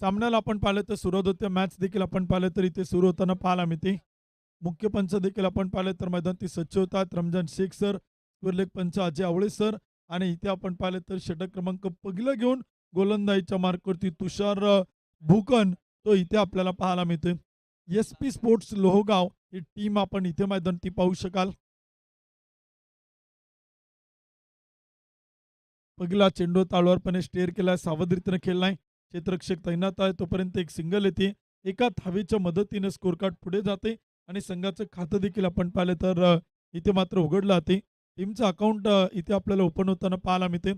सामन्याला आपण पाहिलं तर सुरुवात होते. मॅच देखील आपण पाहिलं तर इथे सुरू होताना पाहायला मिळते. मुख्य पंच देखील आपण पाहिलं तर मैदानावरती सज्ज होतात. रमजान शेख सर, सुरलेख पंच अजय आवळे सर आणि इथे आपण पाहिलं तर षटक क्रमांक पहिलं घेऊन गोलंदाजीच्या मार्कवरती तुषार भुकन तो इथे आपल्याला पाहायला मिळतोय. एस-पी स्पोर्ट्स लोहगाव ही टीम आपण इथे मैदानावरती पाहू शकाल. पहिला चेंडू ताळवारपणे स्टेअर केलाय, सावध खेळलाय. क्षेत्ररक्षक तैनात आहे. तोपर्यंत एक सिंगल येते. एका धावेच्या मदतीने स्कोर कार्ड पुढे जाते आणि संघाचं खातं देखील आपण पाहिलं तर इथे मात्र उघडलं जाते. टीमचं अकाउंट इथे आपल्याला ओपन होताना पाहायला मिळते.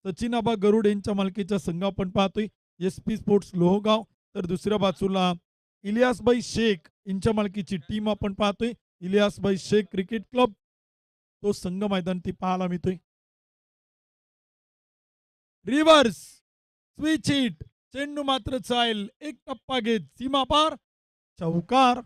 सचिन आबा गरुड यांच्या मालकीचा संघ आपण पाहतोय. S P sports Lohegaon. तर दुसऱ्या बाजूला इलियासभाई शेख यांच्या मालकीची टीम आपण पाहतोय. इलियासभाई शेख क्रिकेट क्लब तो संघ मैदानावरती पाहायला मिळतोय. रिव्हर्स स्विच हिट चेंडू मात्र चाल एक टप्पा घेत सीमा पार चौकार.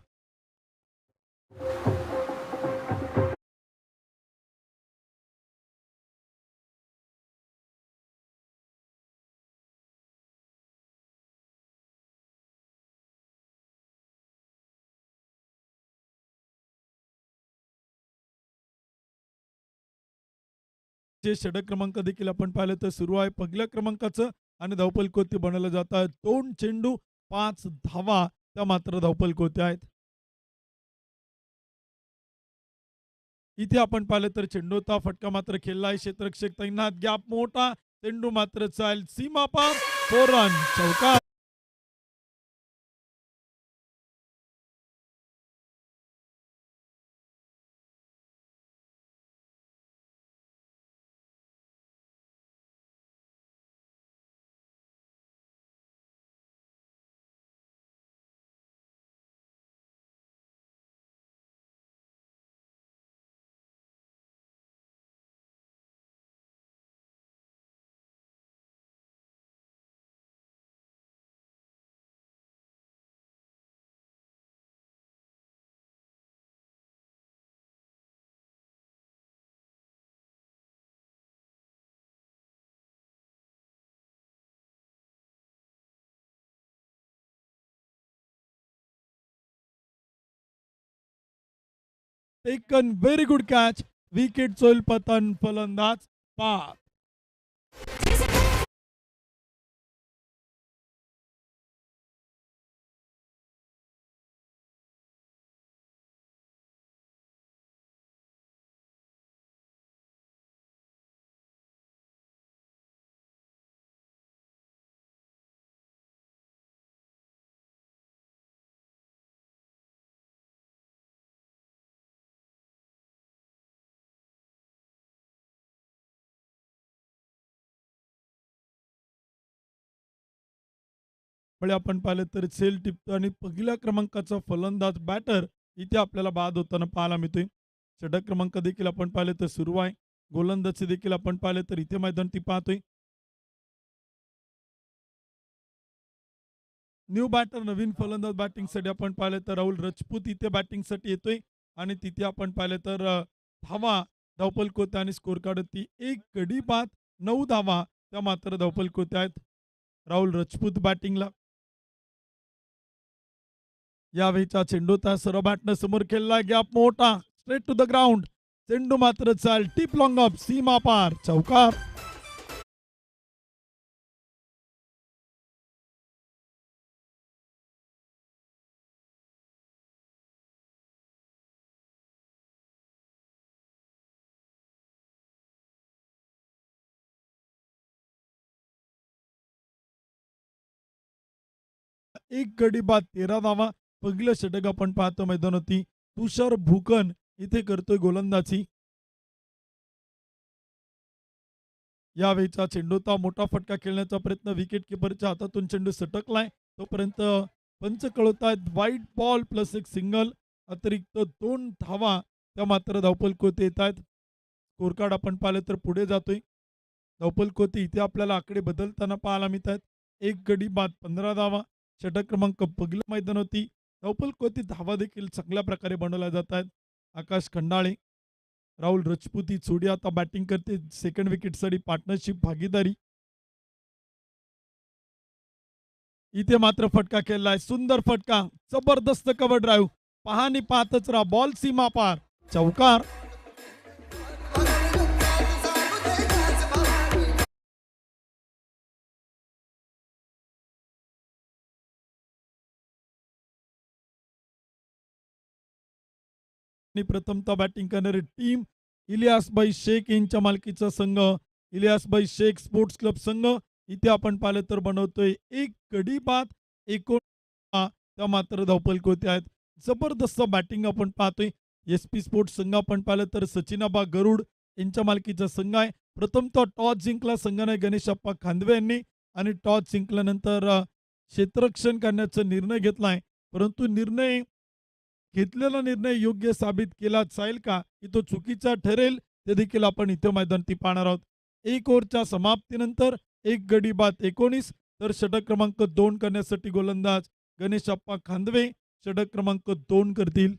जे षटक क्रमांक देखील आपण पाहिलं तर सुरू आहे पहिल्या क्रमांकाचं आणि धावपल कोती बनवलं जात आहे. 2 चेंडू 5 धावा त्या मात्र धावपल कोत्या आहेत. इथे आपण पाहिलं तर चेंडूचा फटका मात्र खेळला आहे. क्षेत्ररक्षक तैनात गॅप मोठा चेंडू मात्र चाल सीमा पार 4 रन चौकार. Taken very good catch. Wicket चोईल पतन फलंदाज बाद. आपण पाहिलं तर सेल टिपतो आणि पहिल्या क्रमांकाचा फलंदाज बॅटर इथे आपल्याला बाद होताना पाहायला मिळतोय. षटक क्रमांक देखील आपण पाहिले तर सुरू आहे. गोलंदाजी देखील आपण पाहिले तर इथे मैदान ती पाहतोय. न्यू बॅटर नवीन फलंदाज बॅटिंगसाठी आपण पाहिलं तर राहुल राजपूत इथे बॅटिंगसाठी येतोय आणि तिथे आपण पाहिलं तर धावा धावपल कोत्या आणि स्कोर कार्ड ती एक गडी बाद 9 धावा त्या मात्र धावपल कोत्या आहेत. राहुल राजपूत बॅटिंगला. यावेळीचा चेंडू त्या सर्व बॅटनं समोर खेळला गॅप मोठा स्ट्रेट टू द ग्राउंड चेंडू मात्र चाल टीप लॉंग अप सीमा पार चौकार. एक गडी बाद 13 धावा. पहिलं षटक आपण पाहतो मैदानावरती तुषार भुकन इथे करतोय गोलंदाजी. यावेळीचा चेंडूचा मोठा फटका खेळण्याचा प्रयत्न विकेट किपरच्या हातातून चेंडू सटकलाय. तोपर्यंत पंच कळवतायत व्हाईट बॉल प्लस एक सिंगल अतिरिक्त 2 धावा त्या मात्र धावपल कोते येत आहेत. स्कोर कार्ड आपण पाहिलं तर पुढे जातोय. धावपल कोते इथे आपल्याला आकडे बदलताना पाहायला मिळत आहेत. एक गडी बाद 15 धावा. षटक क्रमांक पहिल्या मैदान होती. धावपल कोते धावा देखील चांगल्या प्रकारे बनवल्या जात आहेत. आकाश खंडाळे राहुल राजपूत ही जोडी आता बॅटिंग करते. सेकंड विकेटसाठी पार्टनरशिप भागीदारी इथे मात्र फटका खेळलाय, सुंदर फटका, जबरदस्त कव्हर ड्राईव्ह. पाहणी पाहतच राहा, बॉल सीमा पार, चौकार. आणि प्रथमतः बॅटिंग करणारी टीम इलियासभाई शेख यांच्या मालकीचा संघ, इलियासभाई शेख स्पोर्ट्स क्लब संघ. इथे आपण पाहिलं तर बनवतोय एक गडी बाद. एकूण त्या मात्र धावपलकोते आहेत. जबरदस्त बॅटिंग आपण पाहतोय. एस पी स्पोर्ट्स संघ आपण पाहिलं तर सचिनाबा गरुड यांच्या मालकीचा संघ आहे. प्रथमतः टॉस जिंकला संघाने गणेशप्पा खांदवे यांनी आणि टॉस जिंकल्यानंतर क्षेत्ररक्षण करण्याचा निर्णय घेतलाय. परंतु घेतलेला निर्णय योग्य साबित केला जाईल का, की तो चुकीचा ठरेल, ते देखील आपण इथे मैदानात पाहणार आहोत. एक ओव्हरच्या समाप्तीनंतर एक गडी बाद 19, तर षटक क्रमांक 2 करण्यासाठी गोलंदाज गणेशप्पा खांदवे षटक क्रमांक 2 करतील.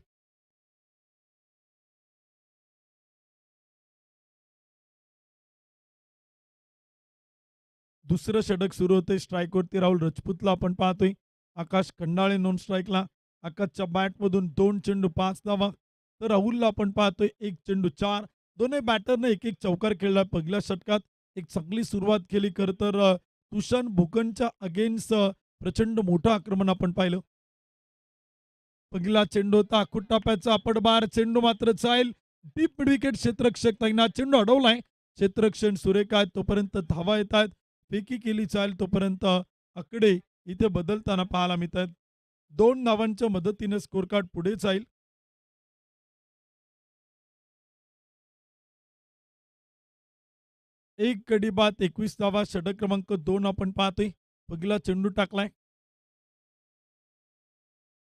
दुसरं षटक सुरू होते. स्ट्राईकवरती राहुल राजपूतला आपण पाहतोय. आकाश खंडाळे नॉन स्ट्राईकला. आकाशच्या बॅटमधून 2 चेंडू 5 धावा. तर राहुलला आपण पाहतोय 1 चेंडू 4. दोन्ही बॅटरने एक चौकार खेळला. पहिल्या षटकात एक चांगली सुरुवात केली. खरं तर तुषार भुकनच्या अगेन्स्ट प्रचंड मोठं आक्रमण आपण पाहिलं. पहिला चेंडू होता कुट्टाप्याचा पडबार. चेंडू मात्र जाईल डीप मिड विकेट. क्षेत्ररक्षक तैनात. चेंडू अडवलाय. क्षेत्ररक्षण सुरेख आहे. तोपर्यंत धावा येत आहेत. फेकी केली जाईल तोपर्यंत आकडे इथे बदलताना पाहायला मिळत आहेत. 2 धावांच्या मदतीने स्कोर कार्ड पुढे जाईल. एक गडी बाद 21 धावा. षटक क्रमांक 2 आपण पाहतोय. पहिला चेंडू टाकलाय.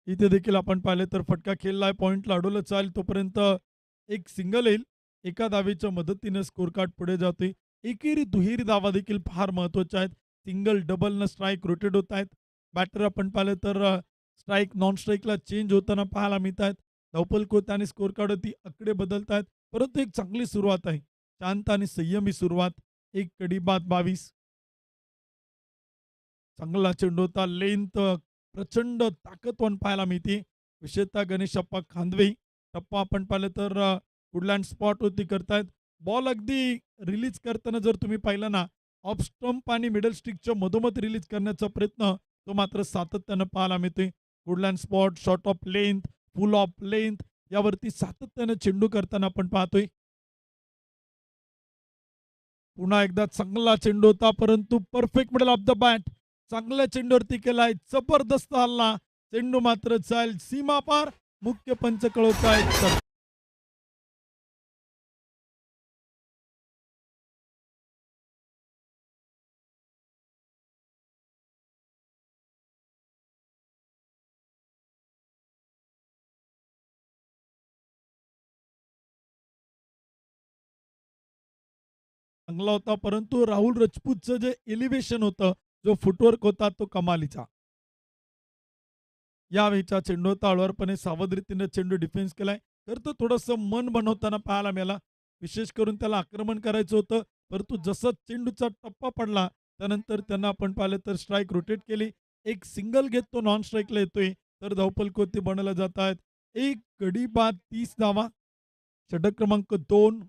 इथे देखील आपण पाहिले तर फटका खेळलाय. पॉइंटला अडवलं चालेल तोपर्यंत एक सिंगल येईल. एका धावेच्या मदतीने स्कोर कार्ड पुढे जातोय. एकेरी दुहेरी धावा देखील फार महत्वाच्या आहेत. सिंगल डबल न स्ट्राईक रोटेट होत आहेत. बॅटर आपण पाहिलं तर स्ट्राईक नॉन स्ट्राईकला चेंज होताना पाहायला मिळत आहेत. धावपलकोत आणि स्कोर कार्डवरती आकडे बदलत आहेत. परंतु एक चांगली सुरुवात आहे. शांत आणि संयमी सुरुवात. एक कडी बाद 22. चांगला चेंडू होता. लेंथ प्रचंड ताकदवान पाहायला मिळते. विशेषतः गणेशप्पा खांदवे. टप्पा आपण पाहिलं तर वुडलँड स्पॉट होती करतायत. बॉल अगदी रिलीज करताना जर तुम्ही पाहिलं ना, ऑफ स्टंप आणि मिडल स्टिकच्या मधोमध रिलीज करण्याचा प्रयत्न तो मात्र सातत्यानं पाहायला मिळतोय. Woodland spot, short of length, full of length यावरती सातत्यानं चेंडू करताना आपण पाहतोय. पुन्हा एकदा चांगला चेंडू होता परंतु perfect middle of the bat. चांगल्या चेंडूवरती केलाय. जबरदस्त हल्ला. चेंडू मात्र जाईल सीमा पार. मुख्य पंच कळवतायत. चांगला होता परंतु राहुल राजपूतचं जे एलिव्हेशन होतं, जो फुटवर्क होता तो कमालीचा. यावेळीचा चेंडू ताळवारपणे सावध रीतीने चेंडू डिफेन्स केलाय. तर तो थोडंसं मन बनवताना पाहायला मिळाला. विशेष करून त्याला आक्रमण करायचं होतं. परंतु जसं चेंडूचा टप्पा पडला त्यानंतर त्यांना आपण पाहिलं तर स्ट्राईक रोटेट केली. एक सिंगल घेत तो नॉन स्ट्राईकला येतोय. तर धावपलकोते बनवल्या जात आहेत. एक गडी बाद 30 धावा. षटक क्रमांक 2.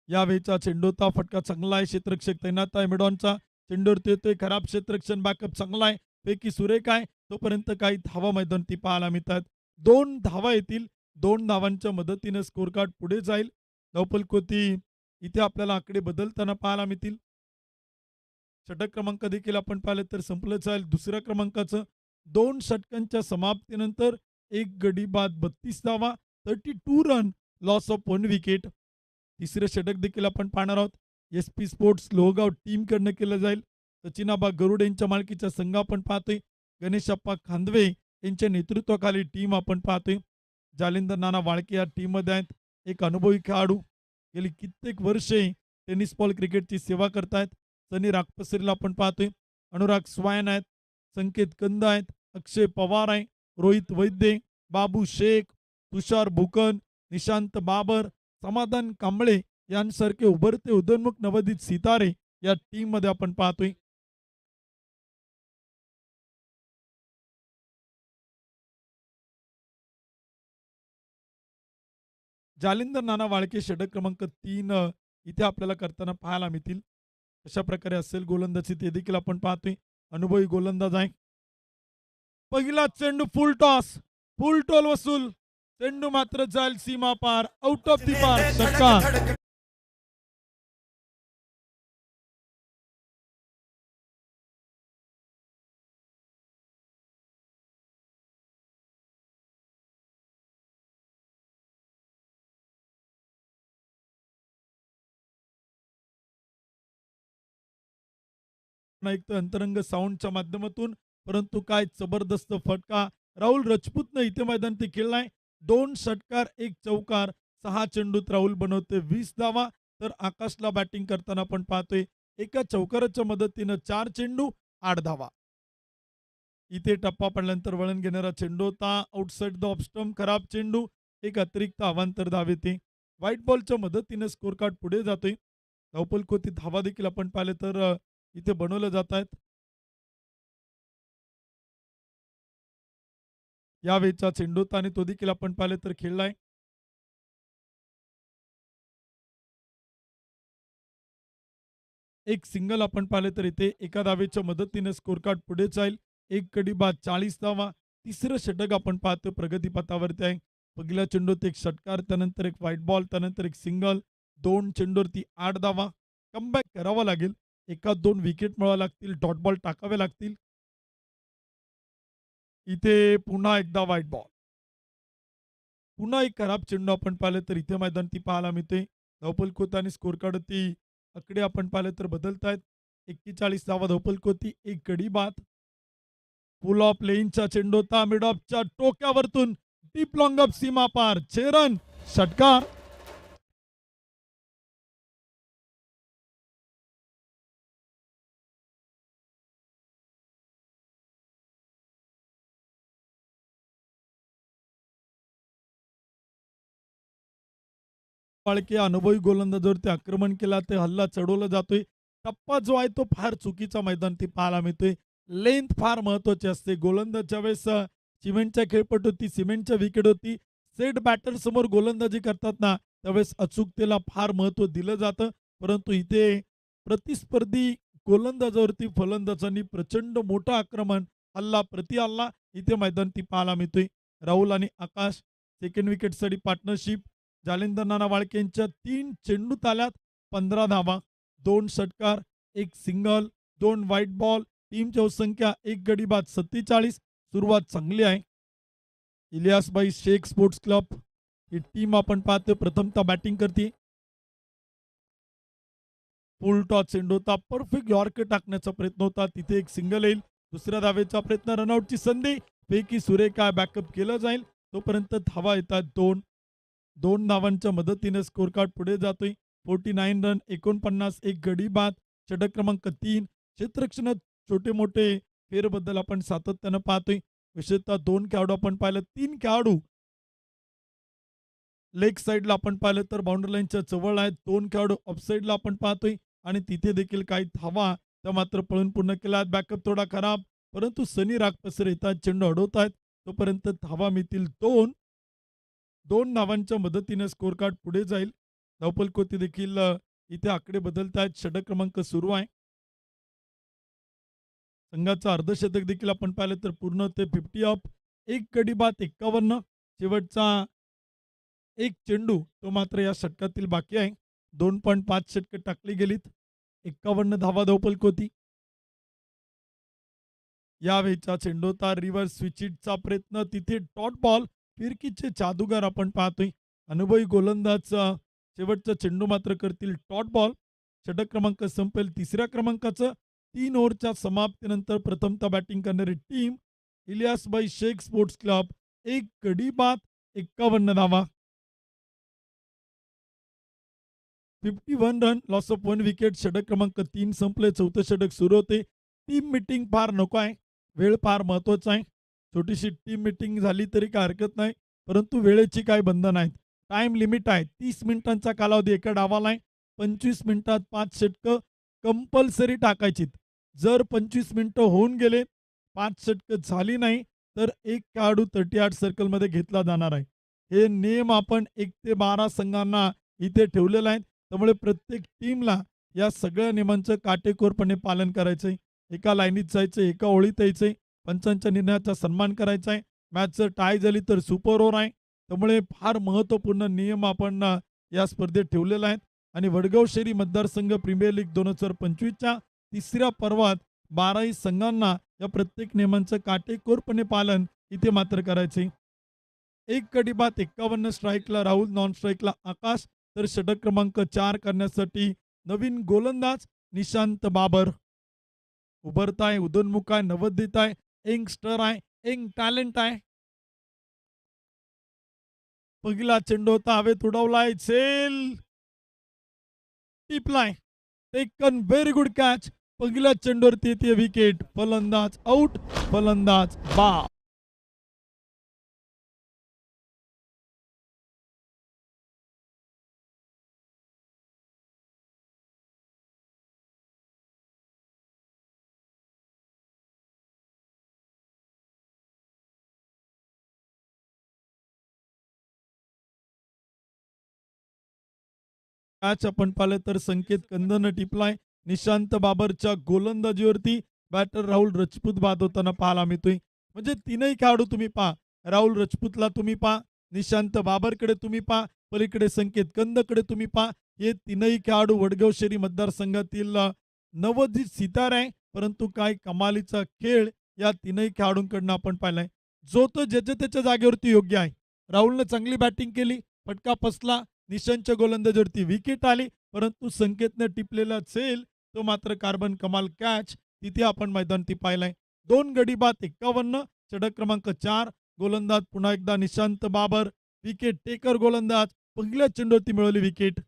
यावेळीचा चेंडूचा फटका चांगला आहे. क्षेत्ररक्षक तैनात आहे. मिडॉनचा चेंडूवरती येतोय. खराब क्षेत्ररक्षण बॅकअप चांगला आहे. पैकी सुरेख आहे. तोपर्यंत काही धावा मैदानावरती पाहायला मिळतात. 2 धावा येतील. 2 धावांच्या मदतीने स्कोर कार्ड पुढे जाईल. धावपलकोती इथे आपल्याला आकडे बदलताना पाहायला मिळतील. षटक क्रमांक देखील आपण पाहिले तर संपलंच आहे. दुसऱ्या क्रमांकाचं 2 षटकांच्या समाप्तीनंतर एक गडी बाद 32 धावा. 32 रन. Loss of 1 wicket. तिसरे षटक देखील आपण पाहणार आहोत. एस पी स्पोर्ट्स लोहगाव टीमकडनं केलं जाईल. सचिनाबा गरुड यांच्या मालकीचा संघ आपण पाहतोय. गणेशप्पा खांदवे यांच्या नेतृत्वाखाली टीम आपण पाहतोय. जालिंदर नाना वाळके या टीममध्ये आहेत. एक अनुभवी खेळाडू गेली कित्येक वर्षे टेनिस बॉल क्रिकेटची सेवा करतायत. सनी रागपसरीला आपण पाहतोय. अनुराग स्वायन आहेत. संकेत कंद आहेत. अक्षय पवार आहे. रोहित वैद्य, बाबू शेख, तुषार भुकन, निशांत बाबर, समाधान कांबळे यांसारखे उभरते उदयोन्मुख नवोदित सितारे या टीममध्ये आपण पाहतोय. जालिंदर नाना वाळके षटक क्रमांक 3 इथे आपल्याला करताना पाहायला मिळतील. कशा प्रकारे असेल गोलंदाजी ते देखील आपण पाहतोय. अनुभवी गोलंदाज आहे. पहिला चेंडू फुल टॉस, फुल टोल वसूल. चेंडू मात्र जाईल सीमा पार, आउट ऑफ दी पार, षटकार. एक तर अंतरंग साऊंडच्या माध्यमातून, परंतु काय जबरदस्त फटका. राहुल रजपूतनं इथे मैदान ते खेळलाय. 2 षटकार, 1 चौकार, 6 चेंडूत राहुल बनवते 20 धावा. तर आकाशला बॅटिंग करताना आपण पाहतोय एका चौकाराच्या मदतीनं 4 चेंडू, 8 धावा. इथे टप्पा पडल्यानंतर वळण घेणारा चेंडू होता. आउटसाइड द ऑफ स्टंप, खराब चेंडू. एक अतिरिक्त अवांतर धाव येते. व्हाईट बॉलच्या मदतीने स्कोर कार्ड पुढे जातोय. धावपल कोती धावा देखील आपण पाहिले तर इथे बनवल्या जात आहेत. यावेळीचा चेंडू होता आणि तो देखील आपण पाहिले तर खेळलाय. एक सिंगल आपण पाहिले तर इथे एका धावेच्या मदतीने स्कोर कार्ड पुढे जाईल. एक कडी बाद 40 धावा. तिसरं षटक आपण पाहतो प्रगतीपथावरती आहे. पहिल्या चेंडूत एक षटकार, त्यानंतर एक व्हाईट बॉल, त्यानंतर एक सिंगल. 2 चेंडूवरती 8 धावा. कमबॅक करावा लागेल. एका 2 विकेट मिळाव्या लागतील, डॉट बॉल टाकावे लागतील. इथे पुन्हा एकदा व्हाईट बॉल. पुन्हा एक खराब चेंडू आपण पाहिलं तर इथे मैदान ती पाहायला मिळते. धावपल कोत आणि स्कोर कार्डवरती आकडे आपण पाहिले तर बदलतायत. 41 धावा धावपल कोती, एक गडी बाद. फुल ऑफ लेनचा चेंडू होता मिड ऑफच्या टोक्यावरतून डीप लॉंग ऑफ सीमा पार, 6 रन, षटकार. पाळके अनुभवी गोलंदाजावरती आक्रमण केला ते हल्ला चढवला जातोय. टप्पा जो आहे तो फार चुकीचा मैदान ती पाहायला मिळतोय. लेंथ फार महत्वाची असते. गोलंदाजच्या वेळेस सिमेंटच्या खेळपट होती, सिमेंटच्या विकेट होती. सेट बॅटर समोर गोलंदाजी करतात ना, त्यावेळेस अचूकतेला फार महत्व दिलं जातं. परंतु इथे प्रतिस्पर्धी गोलंदाजावरती फलंदाजांनी प्रचंड मोठं आक्रमण, हल्ला प्रति हल्ला इथे मैदान ती पाहायला मिळतोय. राहुल आणि आकाश सेकंड विकेटसाठी पार्टनरशिप. जालिंदर नाना वाळके यांच्या 3 चेंडूत आल्यात 15 धावा. 2 षटकार, 1 सिंगल, 2 व्हाईट बॉल. टीमची संख्या 1 गडी बाद 47. सुरुवात चांगली आहे. इलियासबाई शेख स्पोर्ट्स क्लब ही टीम आपण पाहतो प्रथमतः बॅटिंग करते. फुल टॉस चेंडू होता. परफेक्ट यॉर्कर टाकण्याचा प्रयत्न होता. तिथे एक सिंगल येईल. दुसऱ्या धावेचा प्रयत्न, रनआउटची संधी. पैकी सुरेखा बॅकअप केलं जाईल. तोपर्यंत धावा येतात 2. 2 धावांच्या मदतीने स्कोर कार्ड पुढे जातोय. 49 रन, 49, एक गडी बाद. षटक क्रमांक 3. क्षेत्ररक्षणात छोटे मोठे फेरबद्दल आपण सातत्यानं पाहतोय. विशेषतः 2 खेळाडू आपण पाहिलं, 3 खेळाडू लेग साईडला आपण पाहिलं तर बाउंड्री लाईनच्या जवळ आहेत. 2 खेळाडू ऑफसाईडला आपण पाहतोय आणि तिथे देखील काही धावा त्या मात्र पळून पूर्ण केल्यात. बॅकअप थोडा खराब, परंतु सनी रागपसर येतात, चेंडू अडवतायत. तोपर्यंत धावा मिळतील 2. 2 धावांच्या मदतीने स्कोर कार्ड पुढे जाईल. धावपल कोती देखील इथे आकडे बदलतायत. षटक क्रमांक सुरू आहे. संघाचं अर्धशतक देखील आपण पाहिलं तर पूर्ण ते 50 अप. एक गडी बाद 51. शेवटचा एक चेंडू तो मात्र या षटकातील बाकी आहे. 2.5 षटकं टाकली गेलीत. 51 धावा धावपल कोती. यावेळीचा चेंडू होता रिव्हर्स स्विचिटचा प्रयत्न. तिथे डॉट बॉल. फिरकीचे जादूगार आपण पाहतोय. अनुभवी गोलंदाज शेवटचा चेंडू मात्र करतील डॉट बॉल. षटक क्रमांक संपेल 3ऱ्या क्रमांकाचं. 3 ओव्हरच्या समाप्तीनंतर प्रथमतः बॅटिंग करणारी team Iliyasbhai Shaikh sports club. एक गडी बाद 51 धावा. 51 रन, लॉस ऑफ 1 विकेट. षटक क्रमांक 3 संपले. चौथं षटक सुरू होते. टीम मिटिंग फार नको आहे. वेळ फार महत्वाचा आहे. छोटीशी टीम मिटिंग झाली तरी काय हरकत नाही, परंतु वेळेची काय बंधन आहेत. टाइम लिमिट आहे. 30 मिनिटांचा कालावधी एका डावाला आहे. 25 मिनिटात 5 षटकं. कंपल्सरी टाकायचीत. जर 25 मिनिटं होऊन गेले, 5 षटकं झाली नाही, तर एक खेळाडू 38 सर्कलमध्ये घेतला जाणार आहे. हे नियम आपण 1 ते 12 संघांना इथे ठेवलेले आहेत. त्यामुळे प्रत्येक टीमला या सगळ्या नियमांचं काटेकोरपणे पालन करायचं आहे. एका लाईनीत जायचं, एका ओळीत यायचं, पंचांच्या निर्णयाचा सन्मान करायचा आहे. मॅच जर टाय झाली तर सुपर ओव्हर आहे. त्यामुळे फार महत्त्वपूर्ण नियम आपण या स्पर्धेत ठेवलेला आहे आणि वडगाव शहरी मतदारसंघ प्रीमियर लीग 2025च्या तिसऱ्या पर्वात 12ही संघांना या प्रत्येक नियमांचं काटेकोरपणे पालन इथे मात्र करायचे. एक गडी बाद 51 स्ट्राईकला राहुल, नॉन स्ट्राईकला आकाश, तर षटक क्रमांक 4 करण्यासाठी नवीन गोलंदाज निशांत बाबर. उभरताय, उदयोन्मुख आहे, नवोदित आहे, यंगस्टर आहे, यंग टॅलेंट आहे. पहिला चेंडू होता हवेत उडवलाय, झेल टिपलाय. Taken very good catch. पहिल्या चेंडूवरती येते विकेट. फलंदाज आउट, फलंदाज बाद. मॅच आपण पाहिलं तर संकेत कंदनं टिपलाय. निशांत बाबरच्या गोलंदाजीवरती बॅटर राहुल रजपूत बाद होताना पाहायला मिळतोय. म्हणजे तीनही खेळाडू तुम्ही पहा. राहुल रजपूतला तुम्ही पहा, निशांत बाबरकडे तुम्ही पहा, पलीकडे संकेत कंदकडे तुम्ही पहा. हे तीनही खेळाडू वडगाव शहरी मतदारसंघातील नवोदित सितारे आहे. परंतु काय कमालीचा खेळ या तीनही खेळाडूंकडनं आपण पाहिलाय. जो तो ज्याच्या त्याच्या जागेवरती योग्य आहे. राहुलनं चांगली बॅटिंग केली, फटका फसला. निशांतच्या गोलंदाजीवरती विकेट आली, परंतु संकेतने टिपलेला झेल तो मात्र कार्बन कमाल कॅच तिथे आपण मैदानात पाहिलाय. 2 गडी बाद 51, षटक क्रमांक 4, गोलंदाज पुन्हा एकदा निशांत बाबर, विकेट टेकर गोलंदाज, पहिल्या चेंडूवरती मिळवली विकेट.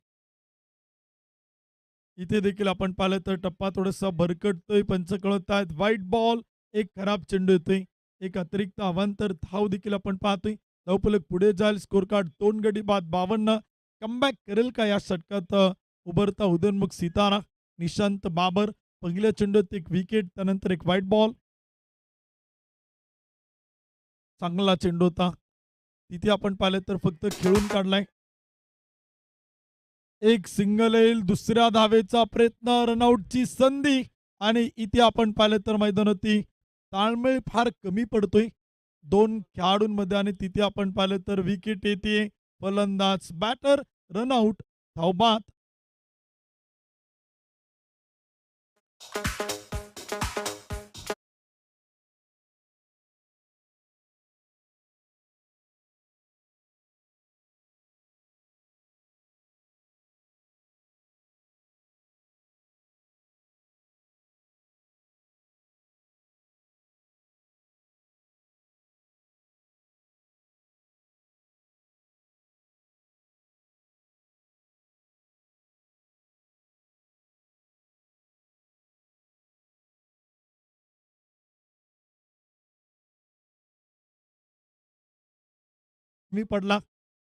इथे देखील आपण पाहिलं तर टप्पा थोडासा भरकटतोय, पंच कळत आहेत. व्हाईट बॉल, एक खराब चेंडू येतोय. एक अतिरिक्त अवांतर धाव देखील आपण पाहतोय. धावफलक पुढे जाईल. स्कोर कार्ड 2 गडी बाद 52. कमबॅक करेल का या षटकात उभरता उदयोन्मुख सितारा निशांत बाबर. पहिल्या चेंडूत एक विकेट, त्यानंतर एक व्हाईट बॉल. चांगला चेंडू होता. तिथे आपण पाहिलं तर फक्त खेळून काढलाय. एक सिंगल येईल, दुसऱ्या धावेचा प्रयत्न, रनआउटची संधी आणि इथे आपण पाहिलं तर मैदानावरती ताळमेळ फार कमी पडतोय 2 खेळाडूंमध्ये आणि तिथे आपण पाहिलं तर विकेट येते. फलंदाज बॅटर रनआउट, धावबाद. मी पडला.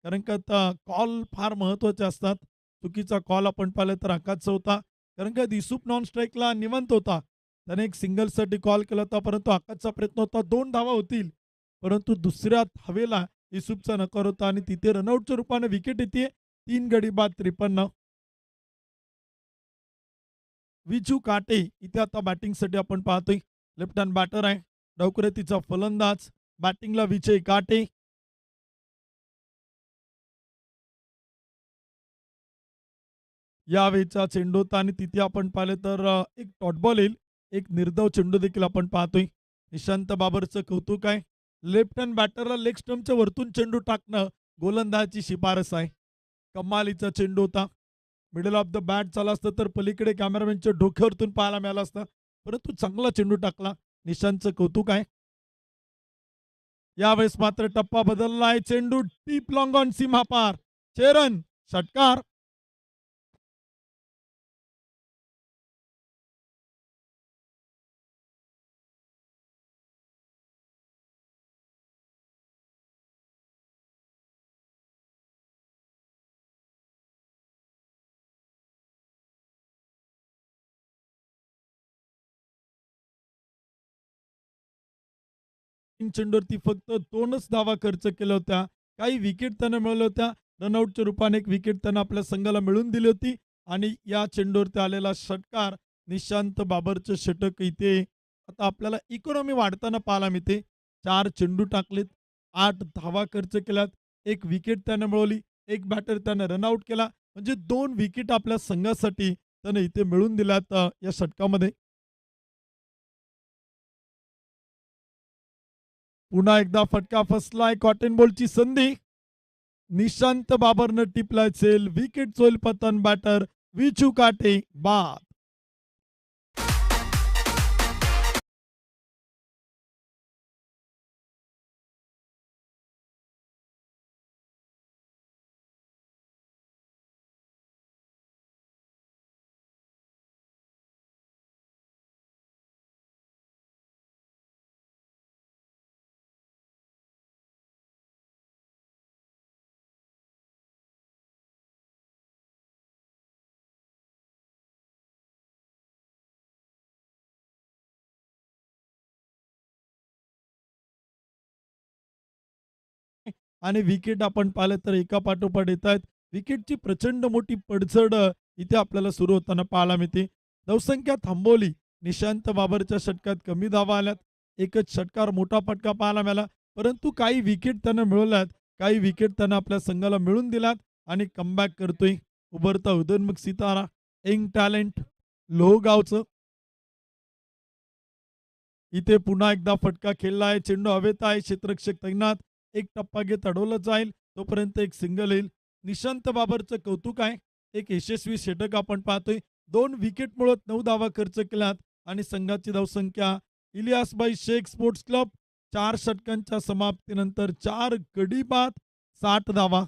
कारण का आता कॉल फार महत्त्वाचे असतात. चुकीचा कॉल आपण पाहिला तर आकाशचा होता. कारण का दिसूप नॉन स्ट्राईकला निवांत होता. त्याने एक सिंगलसाठी कॉल केला होता, परंतु आकाशचा प्रयत्न होता 2 धावा होतील. परंतु दुसऱ्या धावेला युसूफचा नकार होता आणि तिथे रनआउटच्या रूपाने विकेट येते. 3 गडी बाद 53. विजू काटे इथे आता बॅटिंगसाठी आपण पाहतोय. लेफ्ट हँड बॅटर आहे. डावखुऱ्यातीचा फलंदाज. बॅटिंगला विजय काटे. यावेळचा चेंडू होता आणि तिथे आपण पाहिलं तर एक डॉट बॉल येईल. एक निर्धाव चेंडू देखील आपण पाहतोय. निशांत बाबरचं कौतुक आहे. लेफ्ट हँड बॅटरला लेग स्टंपच्या वरतून चेंडू टाकणं गोलंदाजाची शिफारस आहे. कमालीचा चेंडू होता. मिडल ऑफ द बॅट झाला असतं तर पलीकडे कॅमेरामॅनच्या डोक्यावरतून पाहायला मिळाला असतं. परंतु चांगला चेंडू टाकला. निशांतचं कौतुक आहे. यावेळेस मात्र टप्पा बदललाय. चेंडू डीप लॉंग ऑन सीमापार. चेरन षटकार. चेंडूवरती फक्त 2च धावा खर्च केल्या होत्या. काही विकेट त्यानं मिळवल्या होत्या. रनआउटच्या रूपाने एक विकेट त्यानं आपल्या संघाला मिळवून दिली होती आणि या चेंडूवरती आलेला षटकार निशांत बाबरचं षटक इथे आता आपल्याला इकॉनॉमी वाढताना पाहायला मिळते. 4 चेंडू टाकलेत, 8 धावा खर्च केल्यात, 1 विकेट त्यानं मिळवली, 1 बॅटर त्यानं रनआउट केला. म्हणजे 2 विकेट आपल्या संघासाठी त्यानं इथे मिळवून दिल्यात या षटकामध्ये. पुन्हा एकदा फटका फसलाय कॉटन बॉलची संधी. निशांत बाबरनं टिपलाय सेल. विकेट होईल पतन बॅटर विचू काटे बाद. आणि विकेट आपण पाहिलं तर एका पाठोपाठ येत आहेत. विकेटची प्रचंड मोठी पडझड इथे आपल्याला सुरू होताना पाहायला मिळते. धावसंख्या थांबवली. निशांत बाबरच्या षटकात कमी धावा आल्यात. एकच षटकार मोठा फटका पाहायला मिळाला. परंतु काही विकेट त्यानं मिळवल्यात. काही विकेट त्यानं आपल्या संघाला मिळवून दिल्यात आणि कमबॅक करतोय. उभरता उदयनमुख सितारा, यंग टॅलेंट, लोहगावचं. इथे पुन्हा एकदा फटका खेळलाय. चेंडू हवेत आहे. क्षेत्ररक्षक तैनात. एक टप्पा घेत अडवलं जाईल. तोपर्यंत एक सिंगल येईल. निशांत बाबरचं कौतुक आहे. एक यशस्वी षटक आपण पाहतोय. 2 विकेट मिळवत 9 धावा खर्च केल्यात आणि संघाची धावसंख्या इलियासबाई शेख स्पोर्ट्स क्लब 4 षटकांच्या समाप्तीनंतर 4 गडी बाद 60 धावा.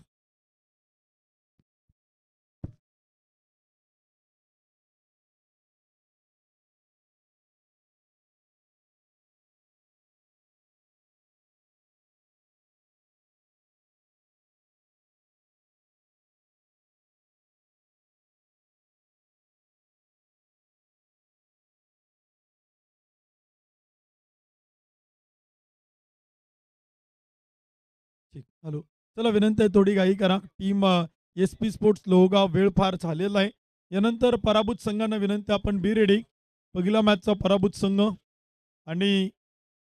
ठीक. हॅलो. चला विनंती आहे थोडी घाई करा. टीम एस-पी स्पोर्ट्स लोहगाव वेळ फार झालेला आहे. यानंतर पराभूत संघांना विनंती आपण बी रेडी. पहिला मॅचचा पराभूत संघ आणि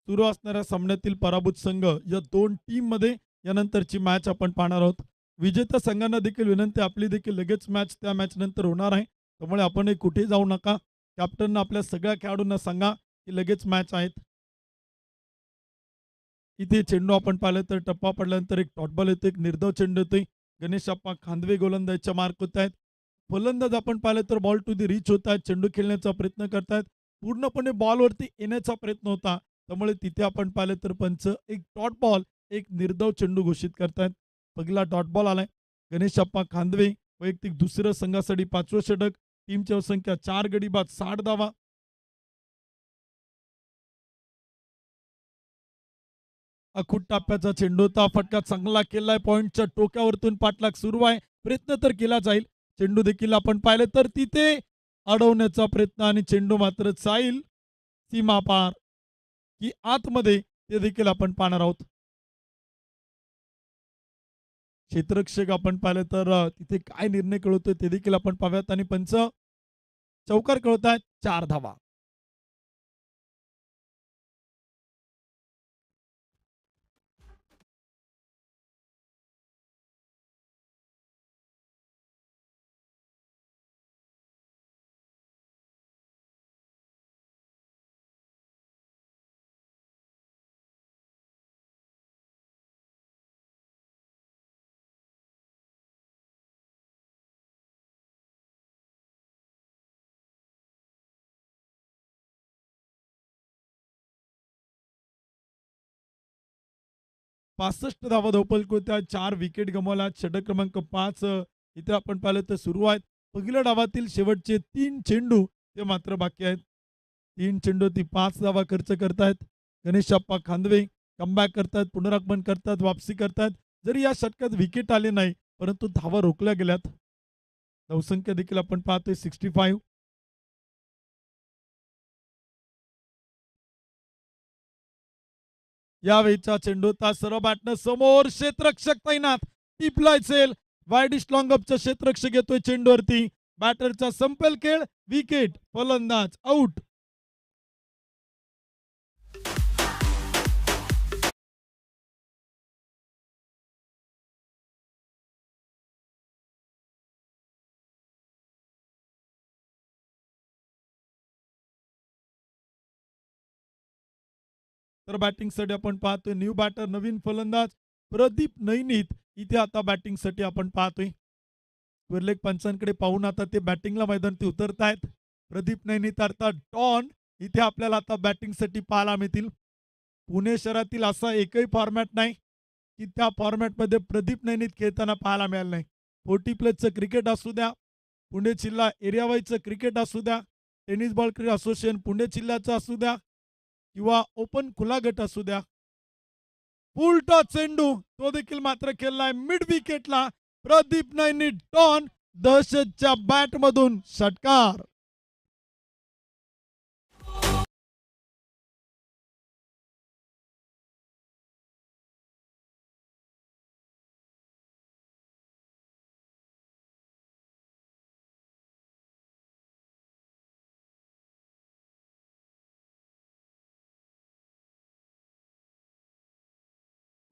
सुरू असणाऱ्या सामन्यातील पराभूत संघ या 2 टीममध्ये यानंतरची मॅच आपण पाहणार आहोत. विजेत्या संघांना देखील विनंती आपली देखील लगेच मॅच त्या मॅच नंतर होणार आहे. त्यामुळे आपणही कुठेही जाऊ नका. कॅप्टननं आपल्या सगळ्या खेळाडूंना सांगा की लगेच मॅच आहेत. इथे चेंडू आपण पाहिलं तर टप्पा पडल्यानंतर एक डॉट बॉल येतो, एक निर्धाव चेंडू येतोय. गणेश अप्पा खांदवे गोलंदाजच्या मार्क होत आहेत. फलंदाज आपण पाहिलं तर बॉल टू दी रीच होत आहेत. चेंडू खेळण्याचा प्रयत्न करतायत. पूर्णपणे बॉलवरती येण्याचा प्रयत्न होता. त्यामुळे तिथे आपण पाहिलं तर पंच एक डॉट बॉल, एक निर्धाव चेंडू घोषित करतायत. पहिला डॉट बॉल आलाय. गणेश अप्पा खांदवे वैयक्तिक दुसरं संघासाठी 5वं षटक. टीमची संख्या 4 गडी बाद 60 धावा. अखूट टप्प्याचा चेंडू होता. फटका चांगला केलाय. पॉइंटच्या टोकावरतून पाठलाग सुरू आहे. प्रयत्न तर केला जाईल. चेंडू देखील आपण पाहिलं तर तिथे अडवण्याचा प्रयत्न आणि चेंडू मात्र जाईल सीमापार की आतमध्ये ते देखील आपण पाहणार आहोत. क्षेत्ररक्षक आपण पाहिलं तर तिथे काय निर्णय कळवतोय ते देखील आपण पाहूयात आणि पंच चौकार कळवतायत 4 धावा. पासष्ट धावा धावफलक होत्या. 4 विकेट गमावल्या. षटक क्रमांक 5 इथे आपण पाहिलं तर सुरू आहेत. पहिल्या डावातील शेवटचे 3 चेंडू ते मात्र बाकी आहेत. 3 चेंडू ती 5 धावा खर्च करतायत. गणेश अप्पा खांदवे कमबॅक करतायत, पुनरागमन करतात, वापसी करतायत. जरी या षटकात विकेट आले नाही, परंतु धावा रोखल्या गेल्यात. धावसंख्या देखील आपण पाहतोय 65. यावेळीचा चेंडू सरळ बॅटनं समोर क्षेत्ररक्षक तैनात. टिपलाय सेल. वाईड लॉंग अपचा क्षेत्ररक्षक येतोय चेंडूवरती. बॅटरचा संपेल खेळ. विकेट. फलंदाज आउट. तर बॅटिंगसाठी आपण पाहतोय न्यू बॅटर नवीन फलंदाज प्रदीप नैनीत इथे आता बॅटिंगसाठी आपण पाहतोय. विरलेख पंचांकडे पाहून आता ते बॅटिंगला मैदानात उतरतायत. प्रदीप नैनीत अर्थात डॉन इथे आपल्याला आता बॅटिंगसाठी पाहायला मिळतील. पुणे शहरातील असा एकही फॉर्मॅट नाही की त्या फॉर्मॅटमध्ये प्रदीप नैनीत खेळताना पाहायला मिळालं नाही. 40 प्लसचं क्रिकेट असू द्या, पुणे जिल्हा एरिया वाईजचं क्रिकेट असू द्या, tennis ball cricket association Pune जिल्ह्याचं असू द्या किंवा ओपन खुला गट असू द्या. फुल टॉस चेंडू तो देखील मात्र खेळलाय मिड विकेटला. प्रदीप नैनी डॉन दहशतच्या बॅटमधून षटकार.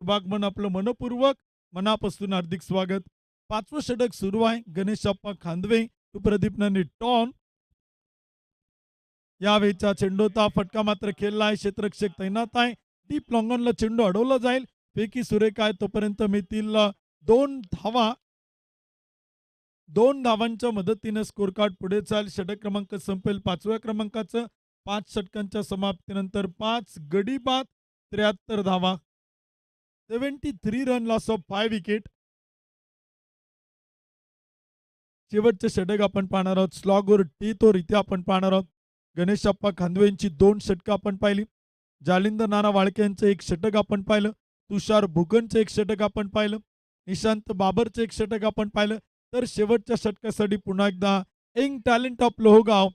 बागमन आपलं मनपूर्वक मनापासून हार्दिक स्वागत. पाचवं षटक सुरू आहे. गणेशप्पा खांदवे टू प्रदीप नैनी टॉन. यावेळीचा चेंडूचा फटका मात्र खेळलाय. क्षेत्ररक्षक तैनात आहे. डीप लॉंगॉनला चेंडू अडवला जाईल. पैकी सुरेख आहे तोपर्यंत मिळतील 2 धावा. 2 धावांच्या मदतीने स्कोर कार्ड पुढे चाल. षटक क्रमांक संपेल 5व्या क्रमांकाचं. 5 षटकांच्या समाप्तीनंतर 5 गडी बाद 73 धावा. 73 रन लॉस ऑफ 5 विकेट. शेवटचे षटक आपण पाहणार आहोत. स्लॉगवर टी तोर इथे आपण पाहणार आहोत. गणेशप्पा खांदवे यांची 2 षटकं आपण पाहिली. जालिंदर नाना वाळके यांचं 1 षटक आपण पाहिलं. तुषार भुगनचं 1 षटक आपण पाहिलं. निशांत बाबरचं 1 षटक आपण पाहिलं. तर शेवटच्या षटकासाठी पुन्हा एकदा यंग टॅलेंट ऑफ लोहगाव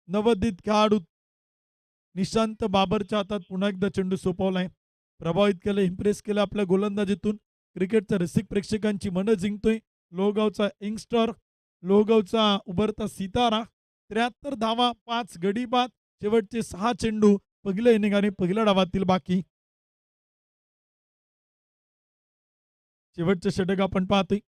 नवोदित खेळाडू निशांत बाबरच्या हातात पुन्हा एकदा चेंडू सोपवलाय. प्रभावित केलं, इम्प्रेस केलं आपल्या गोलंदाजीतून. क्रिकेटच्या रसिक प्रेक्षकांची मनं जिंकतोय. लोहगावचा यंगस्टर, लोहगावचा उभरता सितारा. 73 धावा, 5 गडी बाद. शेवटचे 6 चेंडू पहिल्या इनिंग आणि पहिल्या डावातील बाकी. शेवटचे षटक आपण पाहतोय.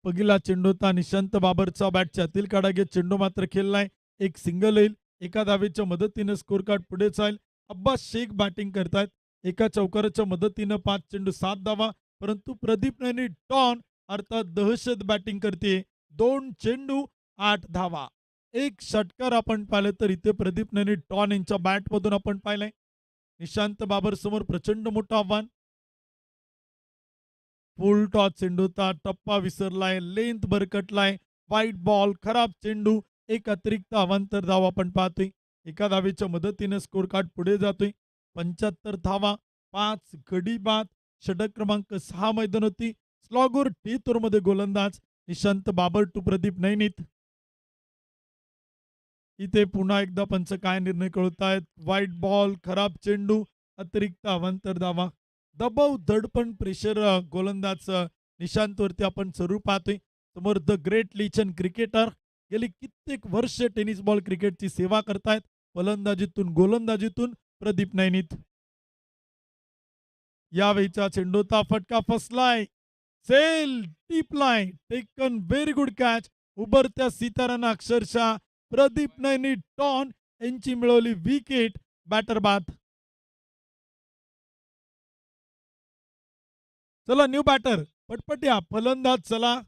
पहिला चेंडू निशांत बाबरचा बॅटच्या आतील काढा घेत चेंडू मात्र खेळलाय. एक सिंगल येईल. एका धावेच्या मदतीनं स्कोर कार्ड पुढे जाईल. अब्बास शेख बॅटिंग करतायत. एका चौकाराच्या मदतीनं 5 चेंडू 7 धावा. परंतु प्रदीप नैनी डॉन अर्थात दहशत बॅटिंग करते. 2 चेंडू 8 धावा. एक षटकार आपण पाहिलं तर इथे प्रदीप नैनी डॉन यांच्या बॅटमधून आपण पाहिलंय. निशांत बाबर समोर प्रचंड मोठं आव्हान. फुल टॉस चेंडूचा टप्पा विसरलाय. लेंथ भरकटलाय. वाईट बॉल, खराब चेंडू. एक अतिरिक्त अवांतर धाव आपण पाहतोय. एका धावेच्या मदतीने स्कोर कार्ड पुढे जातोय. 75 धावा, 5 गडी बाद. षटक क्रमांक 6 मैदान होती. स्लॉगोर टी मध्ये गोलंदाज निशांत बाबर टू प्रदीप नैनीत. इथे पुन्हा एकदा पंच काय निर्णय कळवतायत. वाईट बॉल, खराब चेंडू, अतिरिक्त अवांतर धावा. दबाव दडपण प्रेशर गोलंदाज निशांतवरती आपण जरूर पाहतोय. समोर द ग्रेट लिचन क्रिकेटर गेली कित्येक वर्ष टेनिस बॉल क्रिकेटची सेवा करतायत. फलंदाजीतून गोलंदाजीतून प्रदीप नैनीत. यावेळीचा चेंडूचा फटका फसलाय. सेल टिपलाय. Taken very good catch. उभरत्या सितारानं अक्षरशः प्रदीप नैनी टॉन यांची मिळवली विकेट. बॅटर बाद. चला न्यू बॅटर पटपट्या. फलंदाज चला.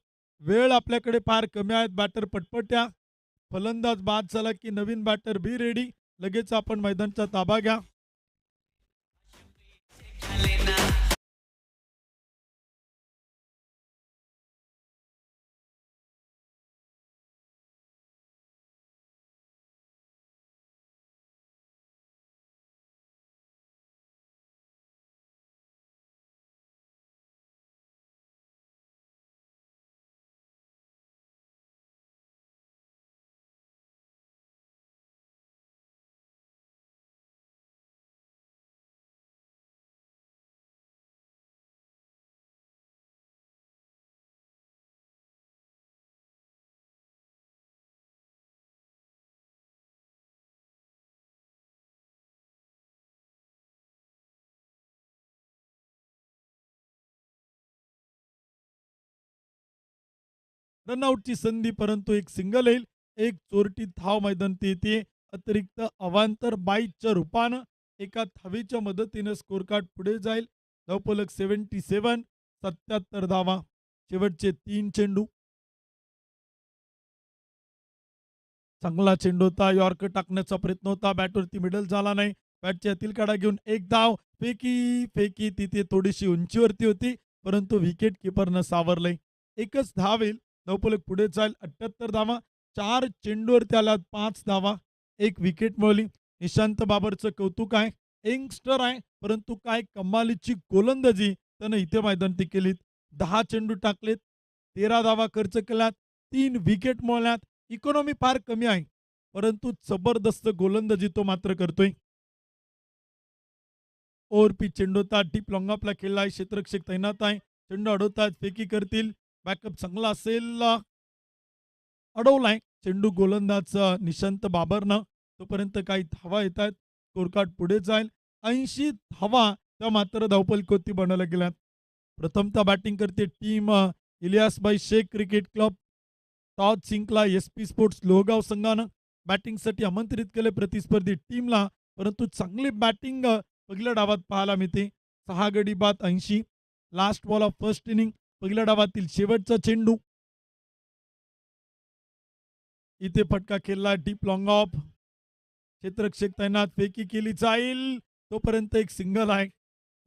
वेळ आपल्याकडे फार कमी आहेत. बॅटर पटपट्या. फलंदाज बाद झाला की नवीन बॅटर बी रेडी. लगेच आपण मैदानचा ताबा घ्या. रनआउटची संधी, परंतु एक सिंगल येईल. एक चोरटी धाव मैदानात येते. अतिरिक्त अवांतर बाईच्या रूपानं एका धावेच्या मदतीने स्कोर कार्ड पुढे जाईल. धावफलक 77, 77 धावा. शेवटचे 3 चेंडू. चांगला चेंडू होता. यॉर्कर टाकण्याचा प्रयत्न होता. बॅटवरती मिडल झाला नाही. बॅटच्या आतील कडा घेऊन एक धाव. फेकी तिथे थोडीशी उंचीवरती होती, परंतु विकेट किपरनं सावरलंय. एकच धाव येईल. धावफलक पुढे जाईल. 78 धावा. 4 चेंडूवरती आल्यात 5 धावा. एक विकेट मिळवली. निशांत बाबरचं कौतुक आहे. यंगस्टर आहे, परंतु काय कमालीची गोलंदाजी त्यानं इथे मैदानात केलीत. 10 चेंडू टाकलेत. 13 धावा खर्च केल्यात. 3 विकेट मिळवल्यात. इकॉनॉमी फार कमी आहे, परंतु जबरदस्त गोलंदाजी तो मात्र करतोय. ओव्हर पिच चेंडू होता. डीप लॉंग ऑफला खेळला आहे. क्षेत्ररक्षक तैनात आहे. चेंडू अडवतात. फेकी करतील. बॅकअप चांगला असेल. अडवलाय चेंडू गोलंदाज निशांत बाबरनं. तोपर्यंत काही धावा येत आहेत. स्कोरकार्ड पुढे जाईल. 80 धावा त्या मात्र धावफलकोती बनवल्या गेल्यात. प्रथमतः बॅटिंग करते team Iliyasbhai Shaikh cricket club. Toss जिंकला एस-पी स्पोर्ट्स लोहगाव संघानं. बॅटिंगसाठी आमंत्रित केले प्रतिस्पर्धी टीमला, परंतु चांगली बॅटिंग पहिल्या डावात पाहायला मिळते. 6 गडी बाद 80. Last ball of first inning. पहिल्या डावातील शेवटचा चेंडू. इथे फटका खेळला. Deep long of. क्षेत्ररक्षक तैनात. फेकी केली जाईल. तोपर्यंत एक सिंगल आहे.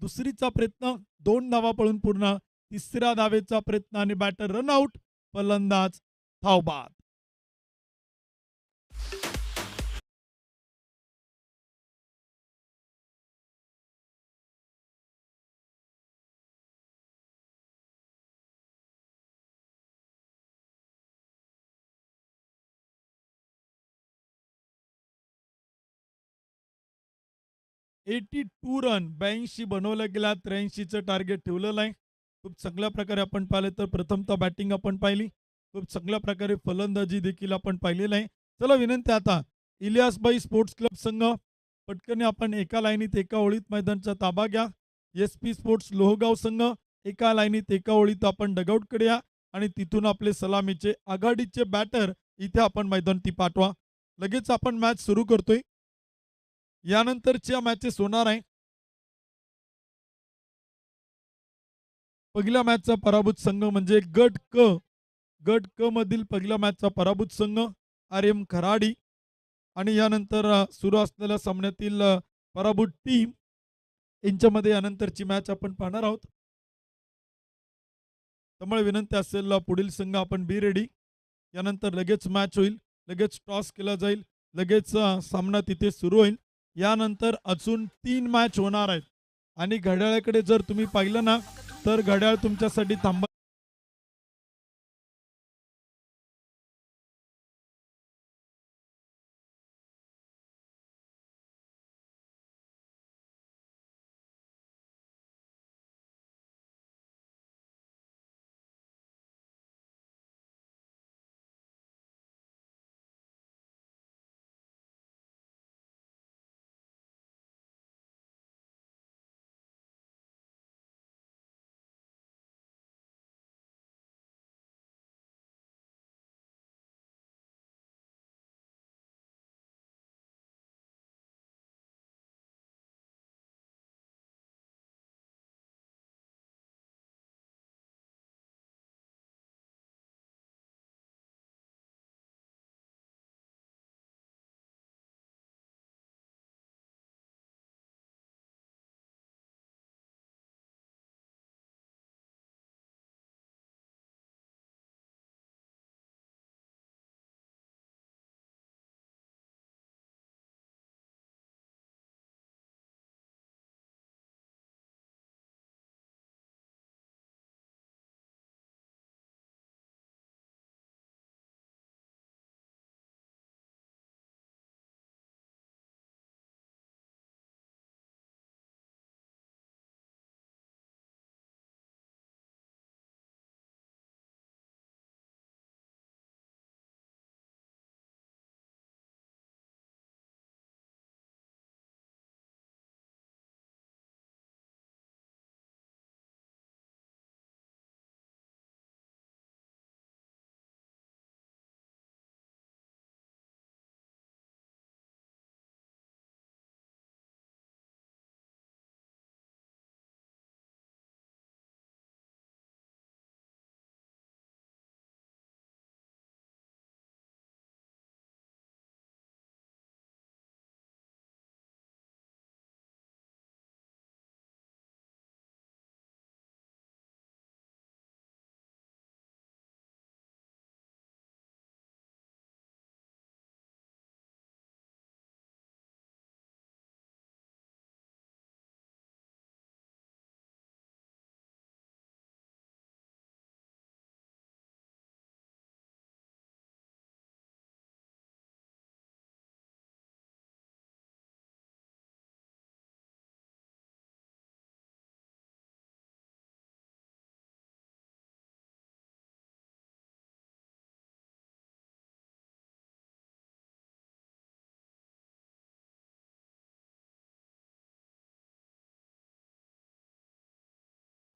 दुसरीचा प्रयत्न 2 धावा पळून पूर्ण. तिसऱ्या धावेचा प्रयत्न आणि बॅटर रनआउट. फलंदाज धावबाद. एटी टू रन 82 बनवल्या गेल्या. 83चं टार्गेट ठेवलेलं आहे. खूप चांगल्या प्रकारे आपण पाहिलं तर प्रथमतः बॅटिंग आपण पाहिली. खूप चांगल्या प्रकारे फलंदाजी देखील आपण पाहिलेलं आहे. चला विनंती आता इलियासबाई स्पोर्ट्स क्लब संघ पटकन आपण एका लाईनीत एका ओळीत मैदानचा ताबा घ्या. एस-पी स्पोर्ट्स लोहगाव संघ एका लाईनीत एका ओळीत आपण डगआउटकडे या आणि तिथून आपले सलामीचे आघाडीचे बॅटर इथे आपण मैदानात पाठवा. लगेच आपण मॅच सुरू करतोय. यानंतरच्या मॅचेस होणार आहे. पहिल्या मॅचचा पराभूत संघ म्हणजे गट क मधील पहिल्या मॅचचा पराभूत संघ आर-एम खराडी आणि यानंतर सुरू असलेल्या सामन्यातील पराभूत टीम यांच्यामध्ये यानंतरची मॅच आपण पाहणार आहोत. त्यामुळे विनंती असेल पुढील संघ आपण बी रेडी. यानंतर लगेच मॅच होईल. लगेच टॉस केला जाईल. लगेच सामना तिथे सुरू होईल. यानंतर अजून 3 मॅच होणार आहेत आणि घड्याळाकडे जर तुम्ही पाहिलं ना, तर घड्याळ तुमच्यासाठी थांबा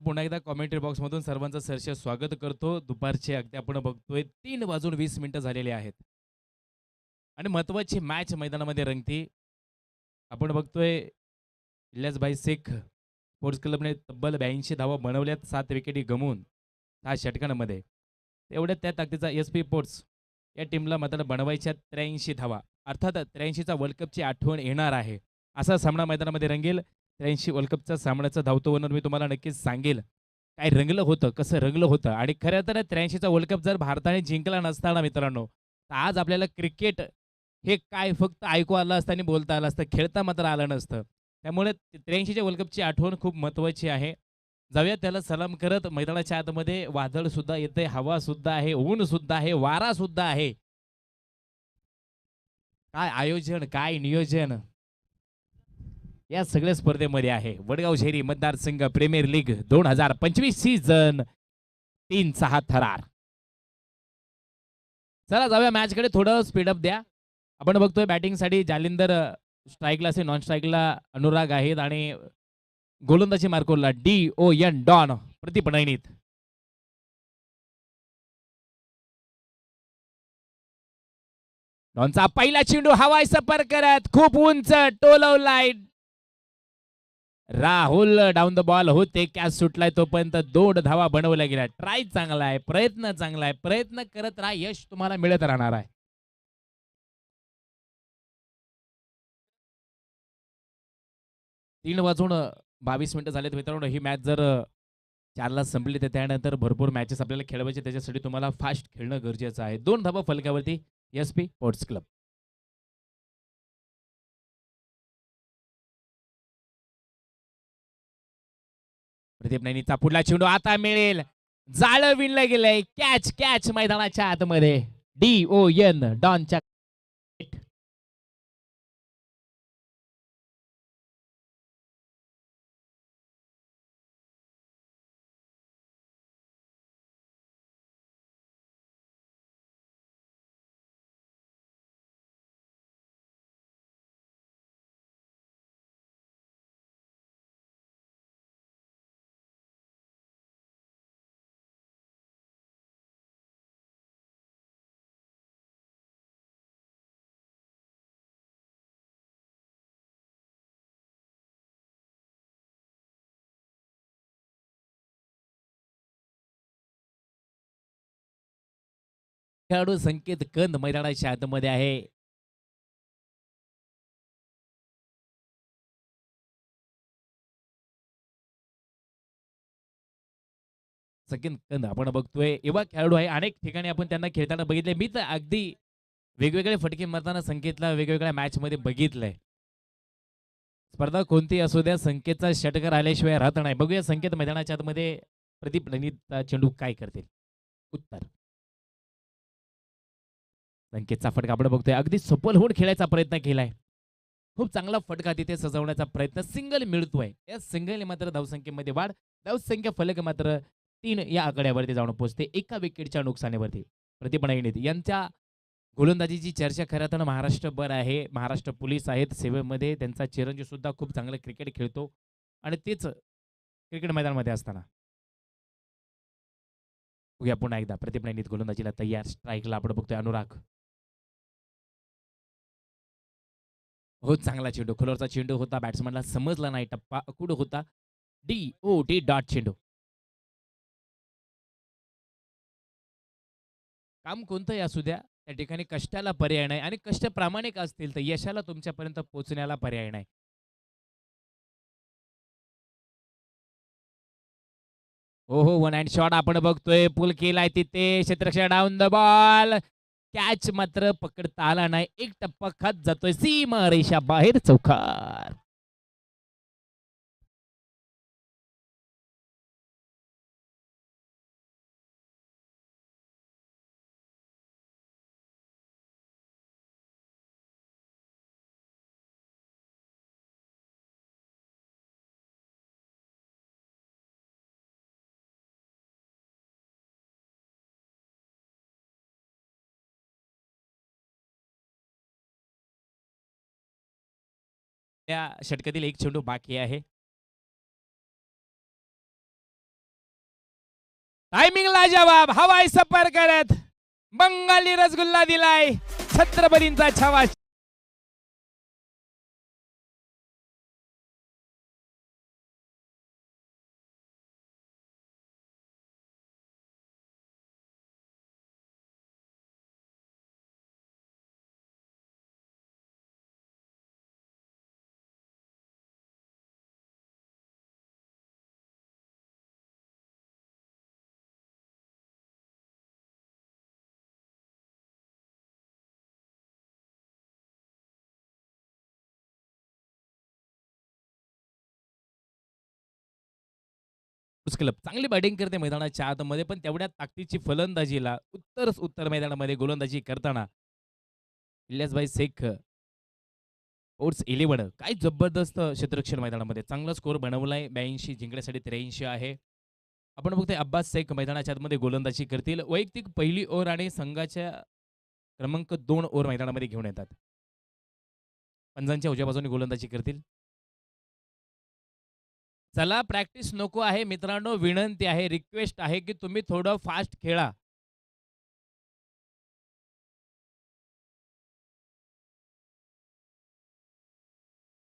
पुन्हा एकदा कॉमेंट्री बॉक्समधून सर्वांचं सहर्ष स्वागत करतो. दुपारचे अगदी आपण बघतोय 3:20 झालेले आहेत आणि महत्त्वाची मॅच मैदानामध्ये रंगती. आपण बघतोय इलियासभाई शेख स्पोर्ट्स क्लबने तब्बल 82 धावा बनवल्यात 7 विकेटी गमावून 6 षटकांमध्ये. एवढ्यात त्या ताकदीचा एस-पी स्पोर्ट्स या टीमला मात्र बनवायच्या 83 धावा. अर्थात 83चा वर्ल्ड कपची आठवण येणार आहे. असा सामना मैदानामध्ये रंगेल. 83 वर्ल्ड कपचा सामन्याचा धावतो वर्णन मी तुम्हाला नक्कीच सांगेल. काय रंगलं होतं, कसं रंगलं होतं आणि खरं तर 83चा वर्ल्ड कप जर भारताने जिंकला नसता ना मित्रांनो, तर आज आपल्याला क्रिकेट हे काय फक्त ऐकू आलं असतं आणि बोलता आलं असतं. खेळता मात्र आलं नसतं. त्यामुळे 83च्या वर्ल्ड कपची आठवण खूप महत्त्वाची आहे. जाऊया त्याला सलाम करत मैदानाच्या आतमध्ये वादळ सुद्धा येते, हवा सुद्धा आहे, ऊन सुद्धा आहे, वारा सुद्धा आहे. काय आयोजन, काय नियोजन या सगळ्या स्पर्धेमध्ये आहे. वडगाव शहरी मतदारसंघ प्रीमियर लीग 2025 सीझन 3-6 थरार. चला जाऊया मॅचकडे. थोडं स्पीडअप द्या. आपण बघतोय बॅटिंगसाठी जालिंदर स्ट्राईकला असे नॉन स्ट्राईकला अनुराग आहेत आणि गोलंदाजी मार्कोला DON डॉन प्रतिपणयनीत. डॉनचा पहिला चेंडू हवाई सफर करत खूप उंच टोलवलाय. राहुल डाऊन द बॉल होते कॅच सुटलाय तोपर्यंत 2 धावा बनवल्या गेल्या. ट्राय चांगला आहे, प्रयत्न चांगला आहे. प्रयत्न करत राहा, यश तुम्हाला मिळत राहणार आहे. 3:22 झालेत मित्रांनो. ही मॅच जर 4ला संपली तर त्यानंतर भरपूर मॅचेस आपल्याला खेळवायचे. त्याच्यासाठी तुम्हाला फास्ट खेळणं गरजेचं आहे. 2 धावा फलकावरती एस-पी स्पोर्ट्स क्लब. प्रदीप नैनीचा पुढला चेंडू आता मिळेल. जाळं विणलं गेलंय. कॅच कॅच मैदानाच्या आतमध्ये. DON डॉनच्या खेळाडू संकेत कंद मैदानाच्या आतमध्ये आहे. संकेत कंद आपण बघतोय युवा खेळाडू आहे. अनेक ठिकाणी आपण त्यांना खेळताना बघितले. मी तर अगदी वेगवेगळे फटके मारताना संकेतला वेगवेगळ्या मॅच मध्ये बघितलंय. स्पर्धा कोणती असू द्या, संकेतचा षटकार आल्याशिवाय राहत नाही. बघूया संकेत मैदानाच्या आतमध्ये प्रदीप रणितचा चेंडू काय करतील. उत्तर संकेतचा फटका आपण बघतोय. अगदी सफल होऊन खेळायचा प्रयत्न केलाय. खूप चांगला फटका तिथे सजवण्याचा प्रयत्न. सिंगल मिळतोय. या सिंगल मात्र धावसंख्येमध्ये वाढ. धावसंख्या फलक मात्र 3 या आकड्यावरती जाऊन पोहोचते. एका विकेटच्या नुकसानीवरती. प्रदीप रणित यांच्या गोलंदाजीची चर्चा खरं तर महाराष्ट्रभर आहे. महाराष्ट्र पोलीस आहेत सेवेमध्ये. त्यांचा चिरंजीव सुद्धा खूप चांगलं क्रिकेट खेळतो आणि तेच क्रिकेट मैदानामध्ये असताना. बघूया पुन्हा एकदा प्रदीप रणित गोलंदाजीला तयार. स्ट्राईकला आपण बघतोय अनुराग. हो चांगला चेंडू. खोलवरचा चेंडू होता. बॅट्समनला समजला नाही. टप्पा अकुड होता. DOT डॉट चेंडू. काम कोणतंही असू द्या, त्या ठिकाणी कष्टाला पर्याय नाही आणि कष्ट प्रामाणिक असतील तर यशाला तुमच्यापर्यंत पोहोचण्याला पर्याय नाही. हो, हो. वन हँड शॉट आपण बघतोय. पुल केलाय तिथे. क्षेत्ररक्षक डाउन द बॉल. कॅच मात्र पकडता आला नाही. एक टप्पा खात जातोय. सीमा रेषा बाहेर चौकार. त्या षटकातील एक चेंडू बाकी आहे. टायमिंगला जवाब हवाई सफर करत बंगाली रसगुल्ला दिलाय छत्रपतींचा छावा. क्लब चांगली बॅटिंग करते मैदानाच्या आतमध्ये, पण तेवढ्या ताकदीची फलंदाजीला उत्तर मैदानामध्ये गोलंदाजी करताना इलियासभाई शेख स्पोर्ट्स 11 काय जबरदस्त क्षेत्ररक्षण मैदानामध्ये चांगला स्कोर बनवलाय. 82 जिंकण्यासाठी 83 आहे. आपण बघतोय अब्बास शेख मैदानाच्या आतमध्ये गोलंदाजी करतील. वैयक्तिक पहिली ओव्हर आणि संघाच्या क्रमांक 2 ओव्हर मैदानामध्ये घेऊन येतात. पंजांच्या उजव्या बाजूने गोलंदाजी करतील. चला प्रॅक्टिस नको आहे मित्रांनो, विनंती आहे, रिक्वेस्ट आहे की तुम्ही थोडं फास्ट खेळा.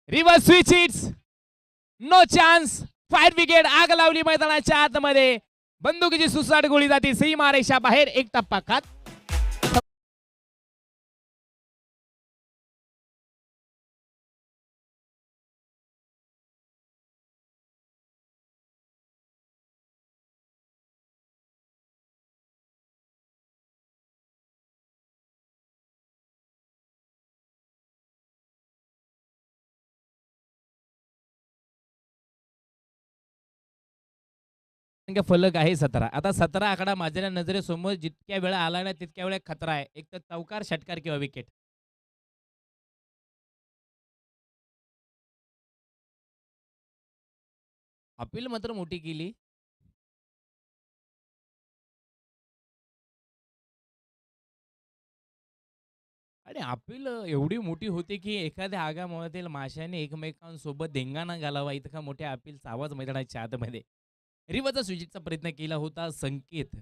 Reverse switch hits, no chance, fire wicket. आग लावली मैदानाच्या आतमध्ये, बंदुकीची सुसाट गोळी जाते सीमारेषा बाहेर, एक टप्पा खात. फलक आहे 17. आता 17 आकडा माझ्या नजरेसमोर जितक्या वेळा आला ना तितक्या वेळा खतरा आहे. एक तर चौकार, षटकार किंवा विकेट. अपील मात्र मोठी केली. आणि अपील एवढी मोठी होती की एखाद्या आगामधील माशाने एकमेकांसोबत धिंगाणा घालावा इतका मोठ्या अपीलचा आवाज मैदानाच्या आतमध्ये. रिव्हर्सचा स्विचिंगचा प्रयत्न केला होता संकेत.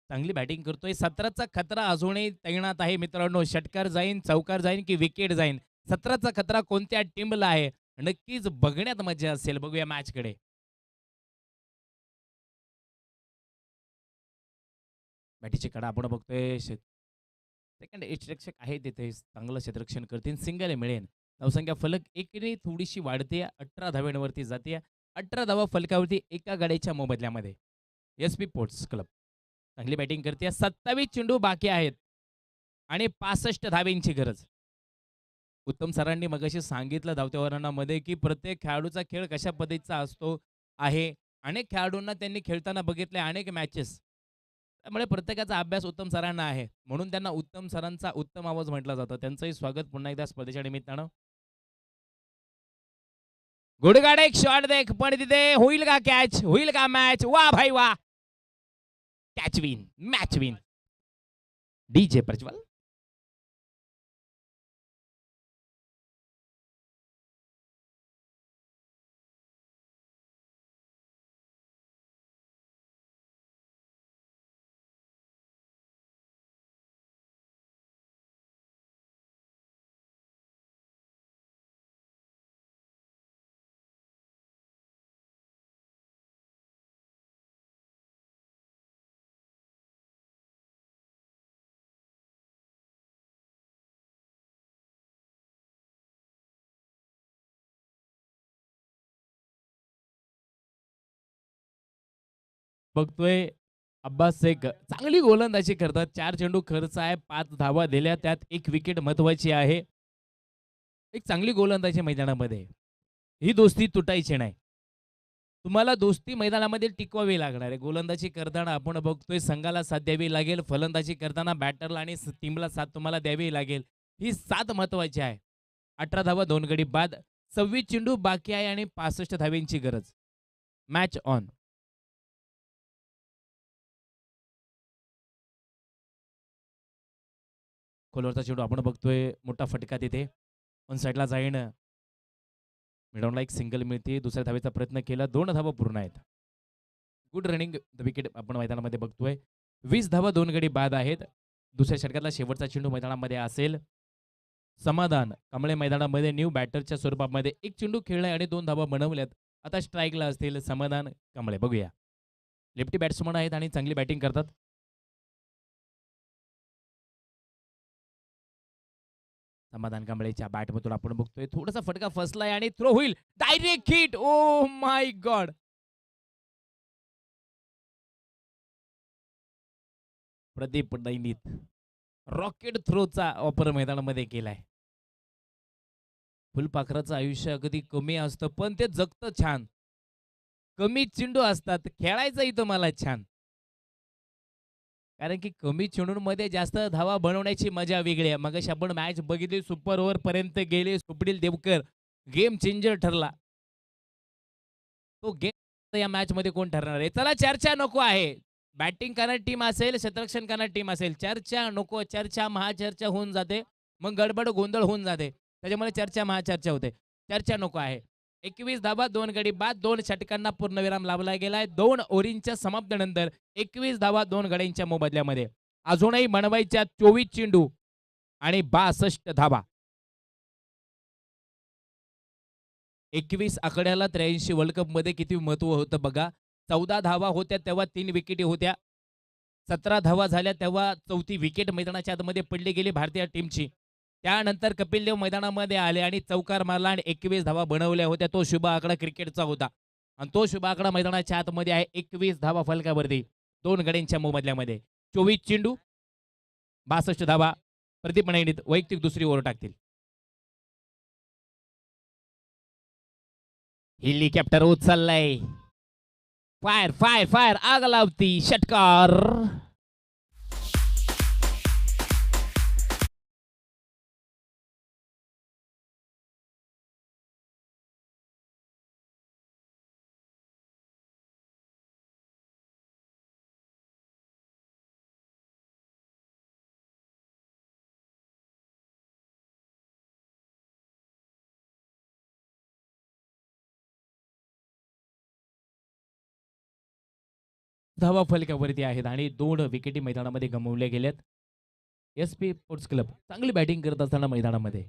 चांगली बॅटिंग करतोय. 17चा खतरा अजूनही तैनात आहे मित्रांनो. षटकार जाईन, चौकार जाईन की विकेट जाईन. 17चा खतरा कोणत्या टीमला आहे नक्कीच बघण्यात मजा असेल. बघूया मॅचकडे. बॅटीची कडा आपण बघतोय. सेकंड क्षेत्ररक्षक आहे तिथे चांगलं क्षेत्ररक्षण करतील. सिंगल मिळेल. धावसंख्या फलक एकीने थोडीशी वाढते. 18 धाव्यांवरती जाते. 18 धावा फलकावरती एका गाड्याच्या मोबदल्यामध्ये. एसपी स्पोर्ट्स क्लब चांगली बॅटिंग करते. 27 चेंडू बाकी आहेत आणि 65 धाव्यांची गरज. उत्तम सरांनी मगाशी सांगितलं धावत्या वर्णामध्ये की प्रत्येक खेळाडूचा खेळ कशा पद्धतीचा असतो आहे. अनेक खेळाडूंना त्यांनी खेळताना बघितले, अनेक मॅचेस. त्यामुळे प्रत्येकाचा अभ्यास उत्तम सरांना आहे, म्हणून त्यांना उत्तम सरांचा उत्तम आवाज म्हटलं जातं. त्यांचंही स्वागत पुन्हा एकदा स्पर्धेच्या निमित्तानं. गुडगाडा एक शॉट देख, पण तिथे होईल का कॅच, होईल का मॅच. वा भाई वा, catch win, match win. DJ Prajwal. बघतोय अब्बास शेख चांगली गोलंदाजी करतात. 4 चेंडू खर्च आहे, 5 धावा दिल्या, त्यात एक विकेट महत्वाची आहे. एक चांगली गोलंदाजी मैदानामध्ये. ही दोस्ती तुटायची नाही. तुम्हाला दोस्ती मैदानामध्ये टिकवावी लागणार आहे. गोलंदाजी करताना आपण बघतोय संघाला साथ द्यावी लागेल, फलंदाजी करताना बॅटरला आणि टीमला साथ तुम्हाला द्यावी लागेल. ही साथ महत्वाची आहे. 18 धावा 2 गडी बाद, 26 चेंडू बाकी आहे आणि 65 धाव्यांची गरज. Match on. खोलवरचा चेंडू आपण बघतोय, मोठा फटका तिथे ऑन साईडला जाईन. मिडॉनला एक सिंगल मिळते. दुसऱ्या धावेचा प्रयत्न केला, 2 धावा पूर्ण आहेत. गुड रनिंग द विकेट आपण मैदानामध्ये बघतोय. 20 धावा 2 गडी बाद आहेत. दुसऱ्या षटकातला शेवटचा चेंडू मैदानामध्ये असेल. समाधान कांबळे मैदानामध्ये न्यू बॅटरच्या स्वरूपामध्ये एक चेंडू खेळलाय आणि 2 धावा बनवल्यात. आता स्ट्राईकला असतील समाधान कांबळे. बघूया. लेफ्टी बॅट्समन आहेत आणि चांगली बॅटिंग करतात. समाधान कांबळेच्या बॅटमधून आपण बघतोय थोडासा फटका फसलाय आणि थ्रो होईल. Direct hit. Oh my God. Pradeep नैनीत रॉकेट थ्रोचा वापर मैदानामध्ये केलाय. फुलपाखराचं आयुष्य अगदी कमी असतं पण ते जगतं छान. कमी चेंडू असतात खेळायचं इथं मला छान. कारण की कमी चेंडूंमध्ये जास्त धावा बनवण्याची मजा वेगळी आहे. मगाशी आपण मॅच बघितली सुपर ओव्हर पर्यंत गेले. स्वप्नील देवकर गेम चेंजर ठरला. तो गेम या मॅच मध्ये कोण ठरणार आहे? चला चर्चा नको आहे. बॅटिंग करणारी टीम असेल, क्षेत्ररक्षण करणारी टीम असेल, चर्चा नको. चर्चा महाचर्चा होऊन जाते. मग गडबड गोंधळ होऊन जाते. त्याच्यामुळे चर्चा महाचर्चा होते. चर्चा नको आहे. 21 धावा 2 गडी बाद 2 षटकांना पूर्णविराम लावला गेलाय. 2 ओव्हरींच्या समाप्तीनंतर 21 धावा 2 गड्यांच्या मोबदल्यामध्ये अजूनही बनवायच्या 24 चेंडू आणि 62 धावा. 21 आकड्याला 83 वर्ल्ड कपमध्ये किती महत्व होतं बघा. 14 धावा होत्या तेव्हा 3 विकेटी होत्या. 17 धावा झाल्या तेव्हा 4थी विकेट मैदानाच्या आतमध्ये पडली गेली भारतीय टीमची. त्यानंतर कपिल देव मैदानामध्ये आले आणि चौकार मारला आणि 21 धावा बनवल्या होत्या. तो शुभ आकडा क्रिकेटचा होता आणि तो शुभ आकडा मैदानाच्या आतमध्ये आहे. 21 धावा फलकावरती 2 गड्यांच्या मोबदल्यामध्ये 24 चेंडू 62 धावा. प्रदीप नैनीत वैयक्तिक दुसरी ओव्हर टाकतील. हेलिकॉप्टर उचललाय. फायर फायर फायर आग लावती. षटकार. धावा फलकावरती आहेत आणि 2 विकेटी मैदानामध्ये गमावल्या गेल्यात. एस-पी स्पोर्ट्स क्लब चांगली बॅटिंग करत असताना मैदानामध्ये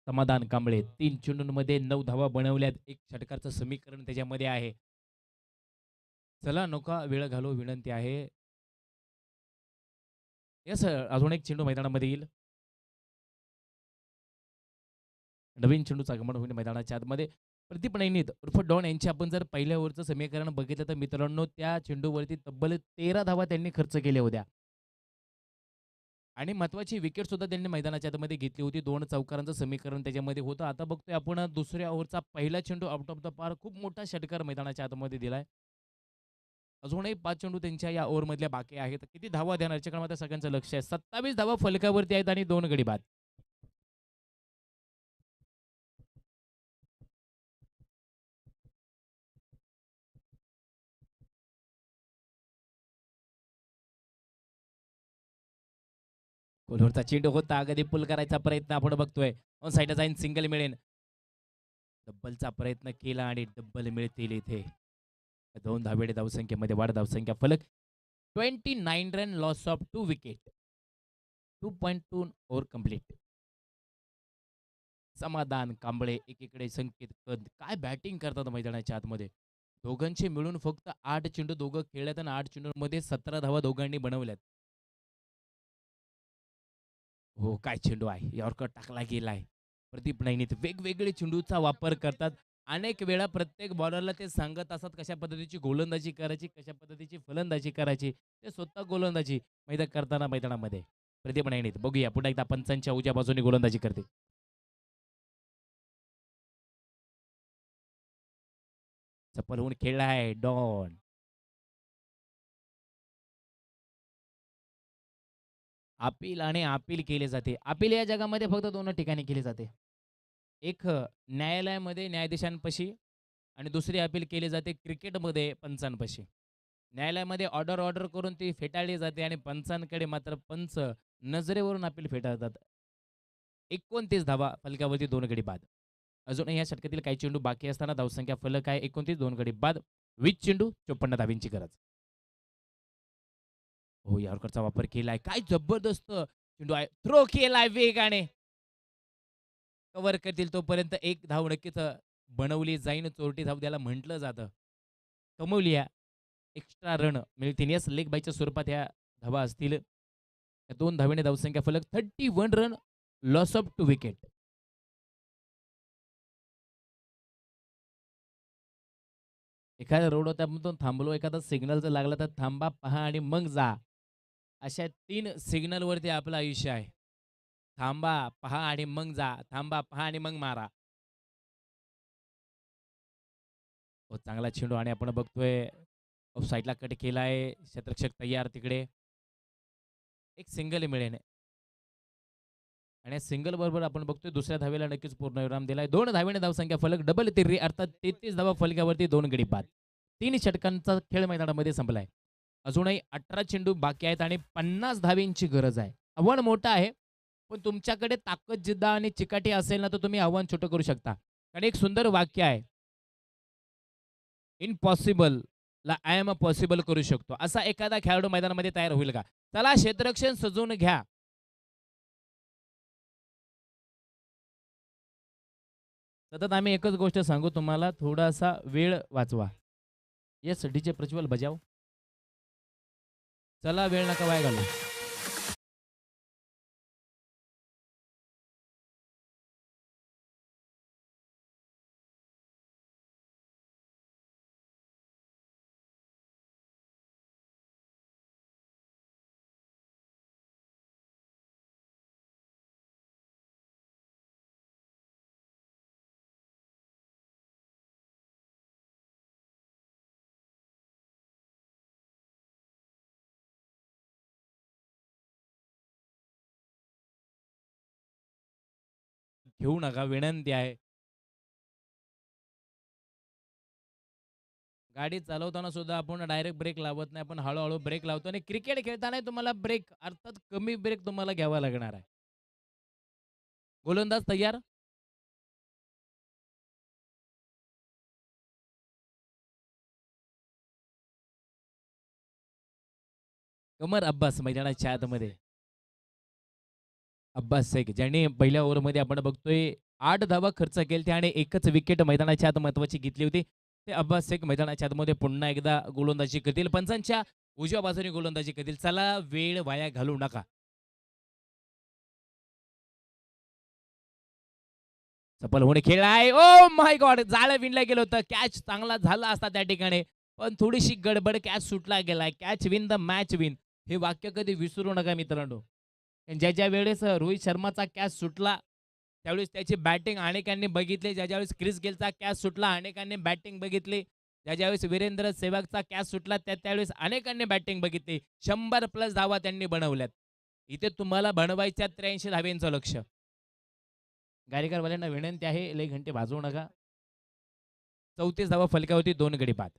समाधान कांबळे 3 चेंडूंमध्ये 9 धावा बनवल्यात. एक षटकाचं समीकरण त्याच्यामध्ये आहे. चला नका वेळ घालू विनंती आहे. यस अजून एक चेंडू मैदानामध्ये येईल. नवीन चेंडूचं आगमन होईल मैदानाच्या आतमध्ये. प्रदीप नैनीत उर्फ डॉन यांचे आपण जर पहिल्या ओव्हरचं समीकरण बघितलं तर मित्रांनो त्या चेंडूवरती तब्बल 13 धावा त्यांनी खर्च केल्या होत्या आणि महत्वाची विकेट सुद्धा त्यांनी मैदानाच्या आतमध्ये घेतली होती. 2 चौकारांचं समीकरण त्याच्यामध्ये होतं. आता बघतोय आपण दुसऱ्या ओव्हरचा पहिला चेंडू आउट ऑफ द पार खूप मोठा षटकार मैदानाच्या आतमध्ये दिलाय. अजूनही 5 चेंडू त्यांच्या या ओव्हरमधल्या बाकी आहेत. किती धावा देणार याच्याकडे सगळ्यांचं लक्ष आहे. 27 धावा फलकावरती आहेत आणि 2 गडी बाद. कोल्हापूरचा चेंडू होता अगदी पुल करायचा प्रयत्न आपण बघतोय. ऑन साईडला जाईन सिंगल मिळेल. डब्बलचा प्रयत्न केला आणि डब्बल मिळतील इथे. 2 धावेडे धावसंख्येमध्ये वाढ. धावसंख्या फलक 29 run loss of 2 wicket. 2.2 over complete. समाधान कांबळे एकीकडे संकेत कद काय बॅटिंग करतात मैदानाच्या आतमध्ये. दोघांचे मिळून फक्त 8 चेंडू दोघं खेळल्यात आणि 8 चेंडूंमध्ये 17 धावा दोघांनी बनवल्यात. हो काय चेंडू आहे. यॉर्कर टाकला गेलाय. प्रदीप नैनीत वेगवेगळे चेंडूचा वापर करतात. अनेक वेळा प्रत्येक बॉलरला ते सांगत असतात कशा पद्धतीची गोलंदाजी करायची, कशा पद्धतीची फलंदाजी करायची. ते स्वतः गोलंदाजी करताना मैदानामध्ये प्रदीप नैनीत. बघूया पुन्हा एकदा पंचांच्या उजव्या बाजूने गोलंदाजी करते. चप्पल होऊन खेळला आहे डॉन. अपील आणि अपील केले जाते. अपील या जगामध्ये फक्त 2 ठिकाणी केले जाते. एक न्यायालयामध्ये न्यायाधीशांपाशी आणि दुसरी अपील केली जाते क्रिकेटमध्ये पंचांपाशी. न्यायालयामध्ये ऑर्डर करून ती फेटाळली जाते आणि पंचांकडे मात्र पंच नजरेवरून अपील फेटाळतात. 29 धावा फलकावरती 2 गडी बाद. अजूनही या षटकातील काही चेंडू बाकी असताना धावसंख्या फलक आहे 29 2 गडी बाद. 20 चेंडू 54 धावींची गरज. हो, यॉर्करचा वापर केलाय. काय जबरदस्त चेंडू आहे. थ्रो केलाय वेगाने. कव्हर करतील तोपर्यंत एक धाव नक्कीच बनवली जाईन. चोरटी धाव द्यायला म्हटलं जातं. कमवली आहे. एक्स्ट्रा रन मिळतील. येस, लेग बायच्या स्वरूपात ह्या धावा असतील. या 2 धावेने धावसंख्या फलक 31 रन, लॉस ऑफ 2 विकेट. एखाद्या रोड त्यामधून थांबलो, एखादा सिग्नल जर लागला तर थांबा, पहा आणि मग जा. अशा 3 सिग्नलवरती आपलं आयुष्य आहे. थांबा, पहा आणि मग जा. थांबा, पहा आणि मग मारा. हो, चांगला चेंडू आणि आपण बघतोय ऑफ साईडला कट केलाय. क्षेत्ररक्षक तयार तिकडे. एक सिंगल मिळेल आणि सिंगल बरोबर आपण बघतोय दुसऱ्या धावेला नक्कीच पूर्णविराम दिलाय. 2 धावेने धावसंख्या फलक डबल तिर्री अर्थात 33 धावा फलकावरती 2 गडी बाद. 3 षटकांचा खेळ मैदानामध्ये संपलाय. अजूनही 18 चेंडू बाकी आहेत आणि 50 धावेंची गरज आहे. आव्हान मोठं आहे, पण तुमच्याकडे ताकद, जिद्द आणि चिकाटी असेल ना, तर तुम्ही आव्हान छोटं करू शकता. आणि एक सुंदर वाक्य आहे, इम्पॉसिबल ला आय एम अ पॉसिबल करू शकतो. असा एखादा खेळाडू मैदानामध्ये तयार होईल का? चला क्षेत्ररक्षण सजवून घ्या. सतत आम्ही एकच गोष्ट सांगू तुम्हाला, थोडासा वेळ वाचवा. येस, डीजे प्रज्वल बजाव. चला, वेळ नका वाया घालू. घेऊ नका, विनंती आहे. गाडी चालवताना सुद्धा आपण डायरेक्ट ब्रेक लावत नाही. आपण हळू ब्रेक लावतो आणि क्रिकेट खेळताना तुम्हाला ब्रेक अर्थात कमी ब्रेक तुम्हाला घ्यावा लागणार आहे. गोलंदाज तयार. कमर अब्बास मैदानाच्या आतमध्ये. अब्बास शेख ज्यांनी पहिल्या ओव्हरमध्ये आपण बघतोय 8 धावा खर्च केल्या आणि एकच विकेट मैदानाच्या आत महत्वाची घेतली होती. ते अब्बास शेख मैदानाच्या आतमध्ये पुन्हा एकदा गोलंदाजी करतील. पंचांच्या उजव्या बाजूने गोलंदाजी करतील. चला, वेळ वाया घालू नका. सफल होणे खेळ आहे. ओ माय गॉड, जाळं विणलं गेलं होतं. कॅच चांगला झाला असता त्या ठिकाणी, पण थोडीशी गडबड, कॅच सुटला गेलाय. Catch win the match win, हे वाक्य कधी विसरू नका मित्रांनो. ज्या वेळेस रोहित शर्माचा कॅच सुटला, त्यावेळेस त्याची बॅटिंग अनेकांनी बघितली. ज्यावेळेस क्रिस गेलचा कॅच सुटला, अनेकांनी बॅटिंग बघितली. ज्यावेळेस वीरेंद्र सेहवागचा कॅच सुटला, त्यावेळेस अनेकांनी बॅटिंग बघितली. 100+ धावा त्यांनी बनवल्यात. इथे तुम्हाला बनवायच्या 83 धावेंचं लक्ष. गारेकरवाल्यांना विनंती आहे, लय घंटे वाजवू नका. 34 धावा फलकावरती 2 गडी बाद.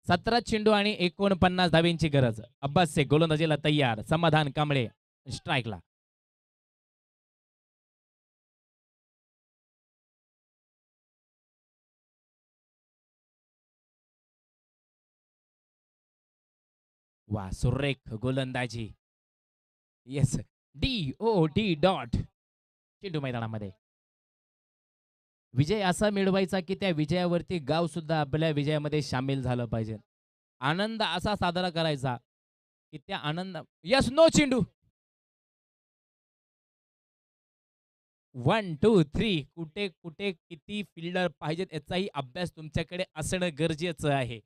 17 चेंडू आणि 49 धावेंची गरज. अब्बास शेख गोलंदाजीला तयार. समाधान कांबळे स्ट्राईकला. वा, सुरेख गोलंदाजी. Yes, DOD dot. चेंडू मैदानामध्ये. विजय असा मिळवायचा की त्या विजयावरती गाव सुद्धा आपल्या विजयामध्ये सामील झालं पाहिजे. आनंद असा साजरा करायचा की त्या आनंद. यस, नो चेंडू. 1 2 3 कुठे कुठे किती फिल्डर पाहिजेत याचाही अभ्यास तुमच्याकडे असणं गरजेचं आहे.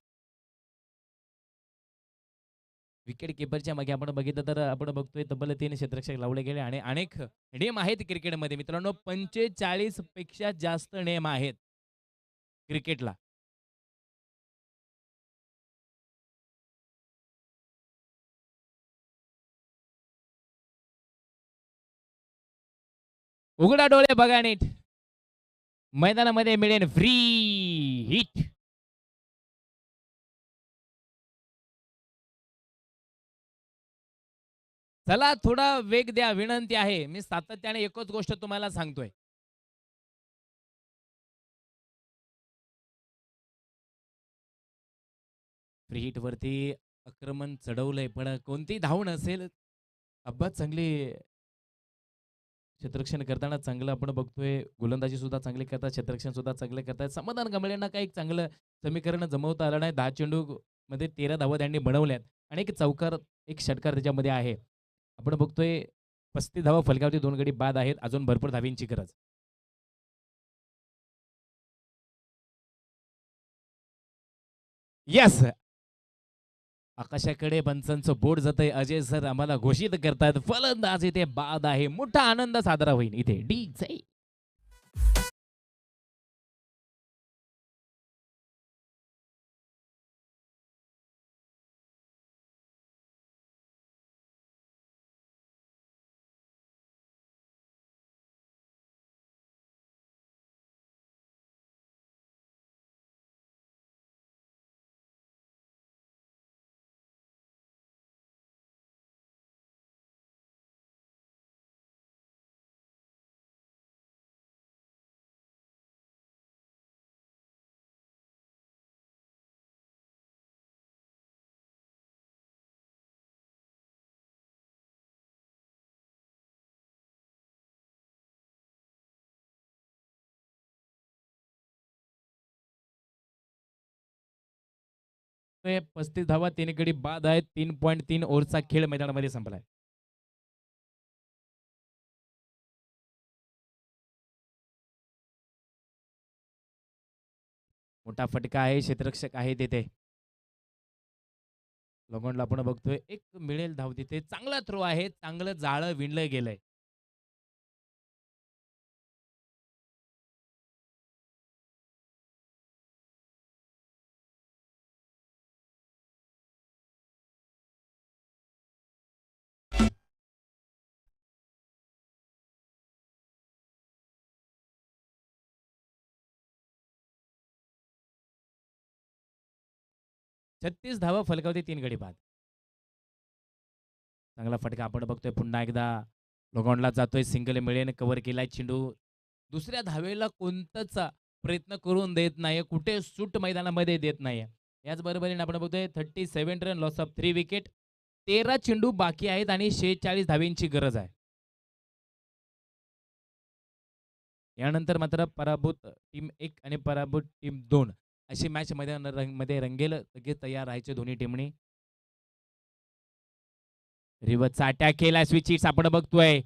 विकेट किपरच्या मागे आपण बघितलं तर आपण बघतोय तब्बल 3 क्षेत्ररक्षक लावले गेले आणि अनेक नेम आहेत क्रिकेटमध्ये मित्रांनो. 45 पेक्षा जास्त नेम आहेत क्रिकेटला. उघडा डोळे, बघा नीट. मैदानामध्ये मिळेल फ्री हिट. चला, थोडा वेग द्या, विनंती आहे. मी सातत्याने एकच गोष्ट तुम्हाला सांगतोय. फ्री हिट वरती आक्रमण चढवलंय, पण कोणती धाव नसेल. अब्बास चांगली क्षेत्ररक्षण करताना चांगलं आपण बघतोय. गोलंदाजी सुद्धा चांगली करतात, क्षेत्ररक्षण सुद्धा चांगले करतात. समाधान कांबळेंना काही एक चांगलं समीकरण जमवता आलं नाही. 10 चेंडू मध्ये 13 धावा त्यांनी बनवल्यात आणि एक चौकार, एक षटकार त्याच्यामध्ये आहे. आपण बघतोय 35 धावा फलकावरती 2 गडी बाद आहेत. अजून भरपूर धावींची गरज. येस! आकाशाकडे पंचांचं बोट जातंय. अजय सर आम्हाला घोषित करतात फलंदाज इथे बाद आहे. मोठा आनंद साजरा होईल इथे. डीजे. ते 35 धावा 3 गडी बाद आहेत. 3.3 ओव्हरचा खेळ मैदानामध्ये संपलाय. मोठा फटका आहे. क्षेत्ररक्षक आहे तिथे. लगोनला आपण बघतोय एक मिळेल धाव तिथे. चांगला थ्रो आहे. चांगलं जाळं विणलं गेलंय. छत्तीस धावा फलकावरती 3 गडी बाद. चांगला फटका आपण बघतोय पुन्हा एकदा. लोगॉनला जातोय. सिंगल मिळेन कव्हर केलाय चेंडू. दुसऱ्या धावेला कोणताच प्रयत्न करून देत नाही. कुठे सूट मैदानामध्ये देत नाही. याच बरोबरीने आपण बघतोय 37 रन, लॉस ऑफ 3 विकेट. 13 चेंडू बाकी आहेत आणि 46 धावेंची गरज आहे. यानंतर मात्र पराभूत टीम 1 आणि पराभूत टीम 2 अशी मॅच मध्ये रंगेल. लगेच तयार राहायचे दोन्ही टीमनी. रिव्हर्सचा अटॅक केला. स्विच आपण बघतोय.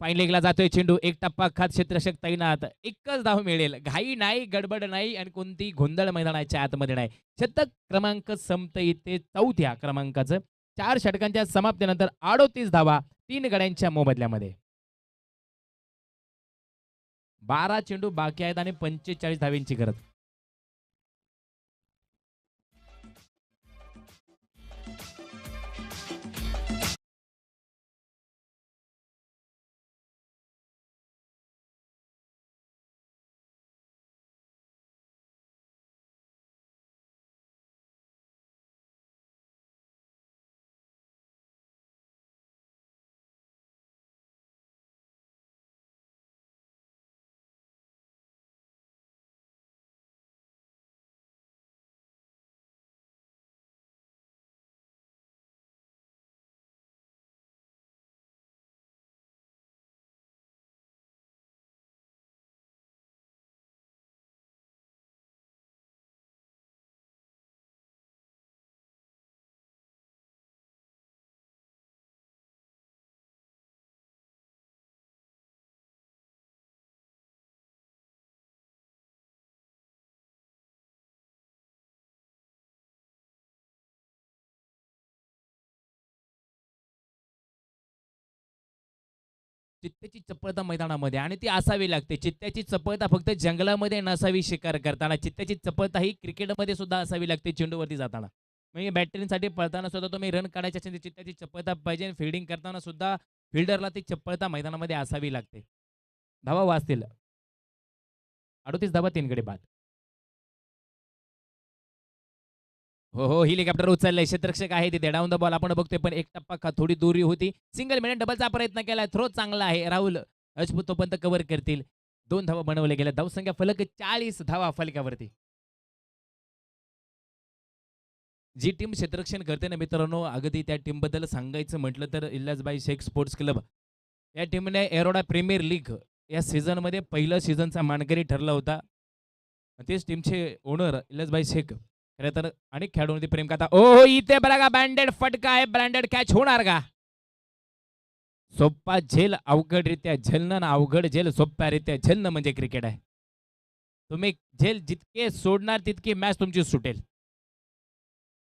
फाईन लेगला जातोय चेंडू. एक टप्पा खात क्षेत्ररक्षक तैनात. एकच धाव मिळेल. घाई नाही, गडबड नाही आणि कोणती गोंधळ मैदानाच्या आतमध्ये नाही. शतक क्रमांक संपत इथे 4थ्या क्रमांकाचं. 4 षटकांच्या समाप्तीनंतर 38 धावा 3 गड्यांच्या मोबदल्यामध्ये. 12 चेंडू बाकी आहेत आणि 45 धावेंची गरज. चित्त्याची चपळता मैदानामध्ये आणि ती असावी लागते. चित्त्याची चपळता फक्त जंगलामध्ये नसावी शिकार करताना. चित्त्याची चपळता ही क्रिकेटमध्ये सुद्धा असावी लागते चेंडूवरती जाताना. म्हणजे बॅटरीसाठी पळताना सुद्धा तुम्ही रन काढायचे असेल तर चित्त्याची चपळता पाहिजे. फिल्डिंग करताना सुद्धा फिल्डरला ती चपळता मैदानामध्ये असावी लागते. धावा वाचतील. 38 धावा 3 गडी बाद. हो, हो. हेलिकॉप्टर उचललंय. क्षेत्ररक्षक आहे तिथे. डाऊन द बॉल आपण बघतोय पण एक टप्पा का थोडी दूरी होती. सिंगल मिळून डबलचा प्रयत्न केलाय. थ्रो चांगला आहे. राहुल राजपूत तोपर्यंत कव्हर करतील. 2 धावा बनवल्या गेल्या. धावसंख्या फलक 40 धावा फलकावरती. जी टीम क्षेत्ररक्षण करते ना मित्रांनो, अगदी त्या टीमबद्दल सांगायचं म्हटलं तर इल्लासबाई शेख स्पोर्ट्स क्लब या टीमने एरोडा प्रीमियर लीग या सीझनमध्ये पहिलं सीझनचा मानकरी ठरला होता. तेच टीमचे ओनर इल्लासबाई शेख खरं तर अनेक खेळाडूंमध्ये प्रेम करता. ओ इथे बघा बँडेड फटका आहे, ब्रँडेड कॅच होणार का? सोप्पा झेल अवघडरित्या झेलणं ना अवघड झेल सोप्यारित्या झेलणं म्हणजे क्रिकेट आहे. तुम्ही झेल जितके सोडणार तितकी मॅच तुमची सुटेल.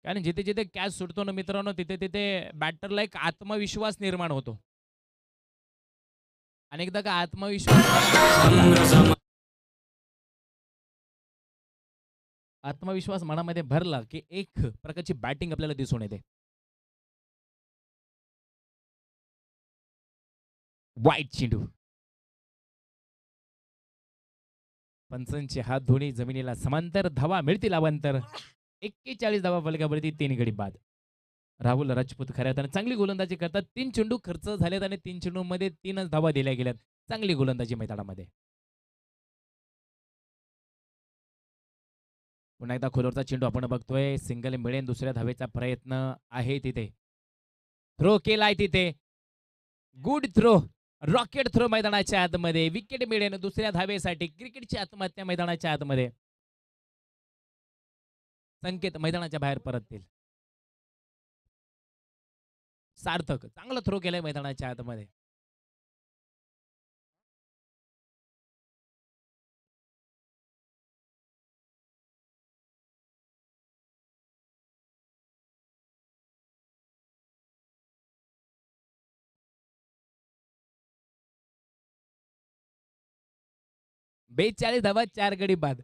कारण जिथे जिथे कॅच सुटतो ना मित्रांनो, तिथे तिथे बॅटरला एक आत्मविश्वास निर्माण होतो. आणि एकदा का आत्मविश्वास मनामध्ये भरला की एक प्रकारची बॅटिंग आपल्याला दिसून येते. वाईट चेंडू. पंचांचे हात धोनी जमिनीला समांतर धावा मिळतील अवांतर. 41 धावा फलकावरती 3 गडी बाद. राहुल राजपूत खऱ्या अर्थाने चांगली गोलंदाजी करतात. 3 चेंडू खर्च झालेत आणि 3 चेंडूमध्ये 3च धावा दिल्या गेल्यात. चांगली गोलंदाजी मैदानामध्ये. पुन्हा एकदा खोलवरचा चेंडू आपण बघतोय. सिंगल मिळेल दुसऱ्या धावेचा प्रयत्न आहे तिथे. थ्रो केलाय तिथे. Good throw. रॉकेट थ्रो मैदानाच्या आतमध्ये. विकेट मिळेल दुसऱ्या धावेसाठी. क्रिकेटची आत्महत्या मैदानाच्या आतमध्ये. संकेत मैदानाच्या बाहेर परततील. सार्थक चांगला थ्रो केलाय मैदानाच्या आतमध्ये. बेचाळीस धावा 4 गडी बाद.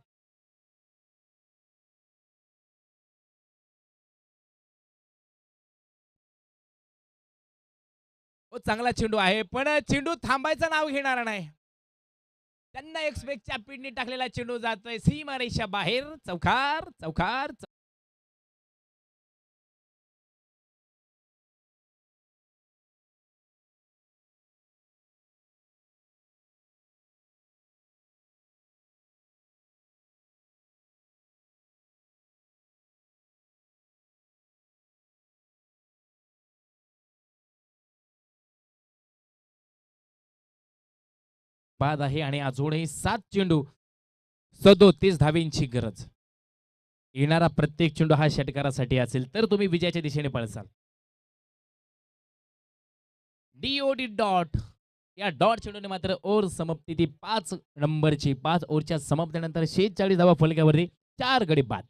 चांगला चेंडू आहे पण चेंडू थांबायचं नाव घेणार नाही. त्यांना एक्सपेक्टच्या पिडनी टाकलेला चेंडू जातोय सीमारेषा बाहेर. चौकार चौकार. बाद आहे आणि अजूनही 7 चेंडू 37 धावेंची गरज. येणारा प्रत्येक चेंडू हा षटकारासाठी असेल तर तुम्ही विजयाच्या दिशेने पळसाल. डीओडी डॉट या डॉट चेंडूने मात्र ओव्हर समाप्ती ती 5 नंबरची. 5 ओव्हरच्या समाप्तीनंतर 46 धावा फलकावरती 4 गडी बाद.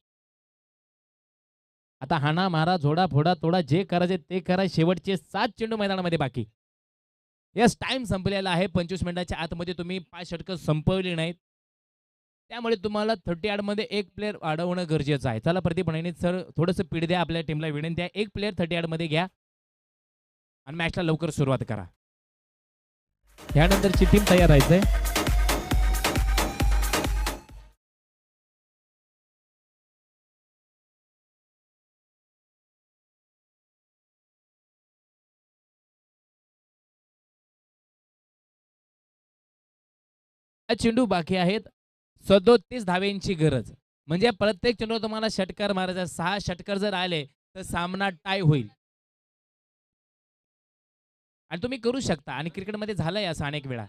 आता हाना मारा झोडा फोडा तोडा जे करायचे ते करा. शेवटचे 7 चेंडू मैदानामध्ये बाकी. यस टाइम संपलेला आहे. 25 मिनिटाच्या आतमध्ये तुम्ही 5 षटकं संपवली नाहीत. त्यामुळे तुम्हाला 38 मध्ये एक प्लेअर वाढवणं गरजेचं आहे. चला प्रदीप म्हणेन सर थोडंसं पीड द्या आपल्या टीमला विनंती आहे. एक प्लेअर 38 मध्ये घ्या आणि मॅचला लवकर सुरुवात करा. यानंतरची टीम तयार राहायचंय. चेंडू बाकी आहेत. 37 धावेंची गरज. म्हणजे प्रत्येक चेंडू तुम्हाला षटकार मारायचा. 6 षटकार जर आले तर सामना टाय होईल. आणि तुम्ही करू शकता आणि क्रिकेटमध्ये झालंय असं अनेक वेळा.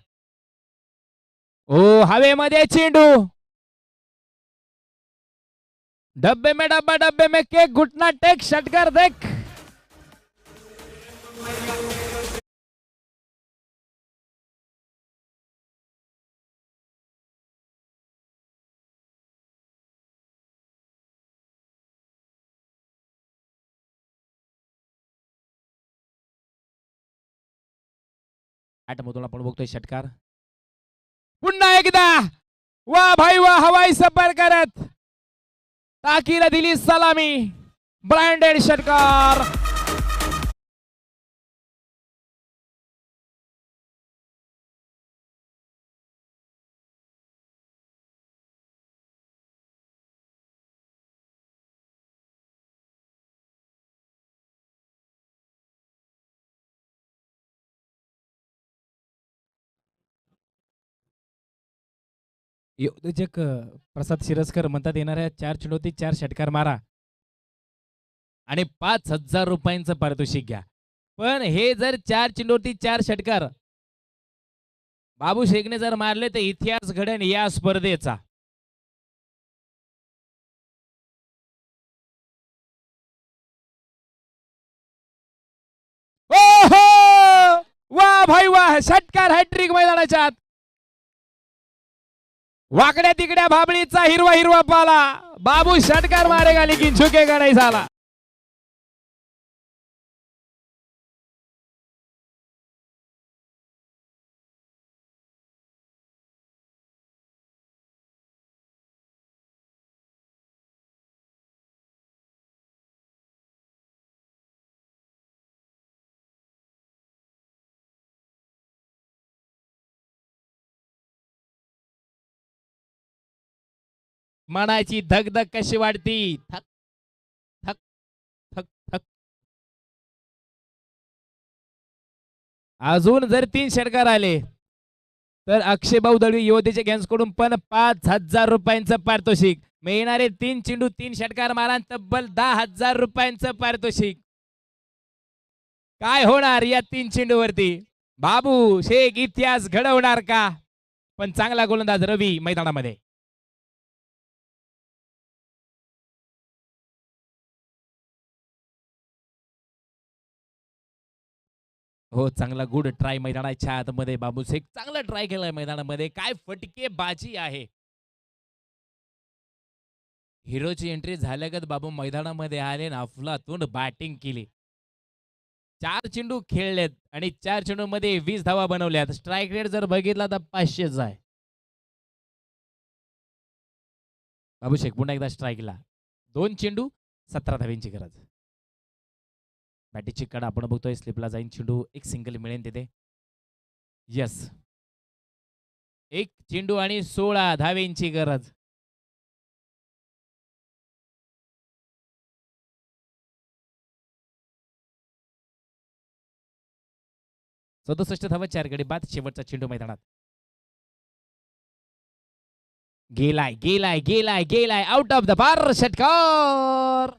ओ हवेमध्ये चेंडू. डब्बे में डब्बा डब्बे में केक घुटना टेक षटकार देख. मधून आपण बघतोय षटकार. पुन्हा एकदा वा भाई वा हवाई सफर करत ताकीला दिली सलामी. ब्रँडेड षटकार. योजक प्रसाद शिरस्कर म्हणतात येणाऱ्या 4 चेंडूवरती 4 षटकार मारा. आणि 5,000 रुपयांचं पारितोषिक घ्या. पण हे जर 4 चेंडूवरती 4 षटकार बाबू शेखने जर मारले तर इतिहास घडेल या स्पर्धेचा. ओहो! वाह भाई वाह! षटकार हॅट्रिक मैदानाच्या आत. वाकड्या तिकड्या भाबळीचा हिरवा हिरवा पाला. बाबू षटकार मारेगा लेकिन झुकेगा नहीं साला. मनाची धगधग कशी वाढती. थक थक थक थक. अजून जर 3 षटकार आले तर अक्षय भाऊ दळवी युवतीच्या गँग्स कडून पण 5,000 रुपयांचं पारितोषिक मिळणारे. 3 चेंडू 3 षटकार मारा तब्बल 10,000 रुपयांचं पारितोषिक. काय होणार या 3 चेंडूवरती. बाबू शेख इतिहास घडवणार का. पण चांगला गोलंदाज रवी मैदानामध्ये. हो चांगला गुड ट्राय मैदानाच्या आतमध्ये बाबू शेख चांगला ट्राय केलाय मैदानामध्ये. काय फटके बाजी आहे. हिरोची एंट्री झाल्यागत बाबू मैदानामध्ये आले ना अफलातून बॅटिंग केली. 4 चेंडू खेळलेत आणि 4 चेंडू मध्ये 20 धावा बनवल्यात. स्ट्राईक रेट जर बघितला तर 500च आहे. बाबू शेख पुन्हा एकदा स्ट्राईकला. 2 चेंडू 17 धाव्यांची गरज. बॅटीची कडा आपण बघतोय स्लिपला जाईन चेंडू. एक सिंगल मिळेल तिथे. यस 1 चेंडू आणि 16 धाव्यांची गरज. सदुसष्ट धावा 4 गडी बाद. शेवटचा चेंडू मैदानात. गेलाय गेलाय गेलाय गेलाय आउट ऑफ द बार. षटकार.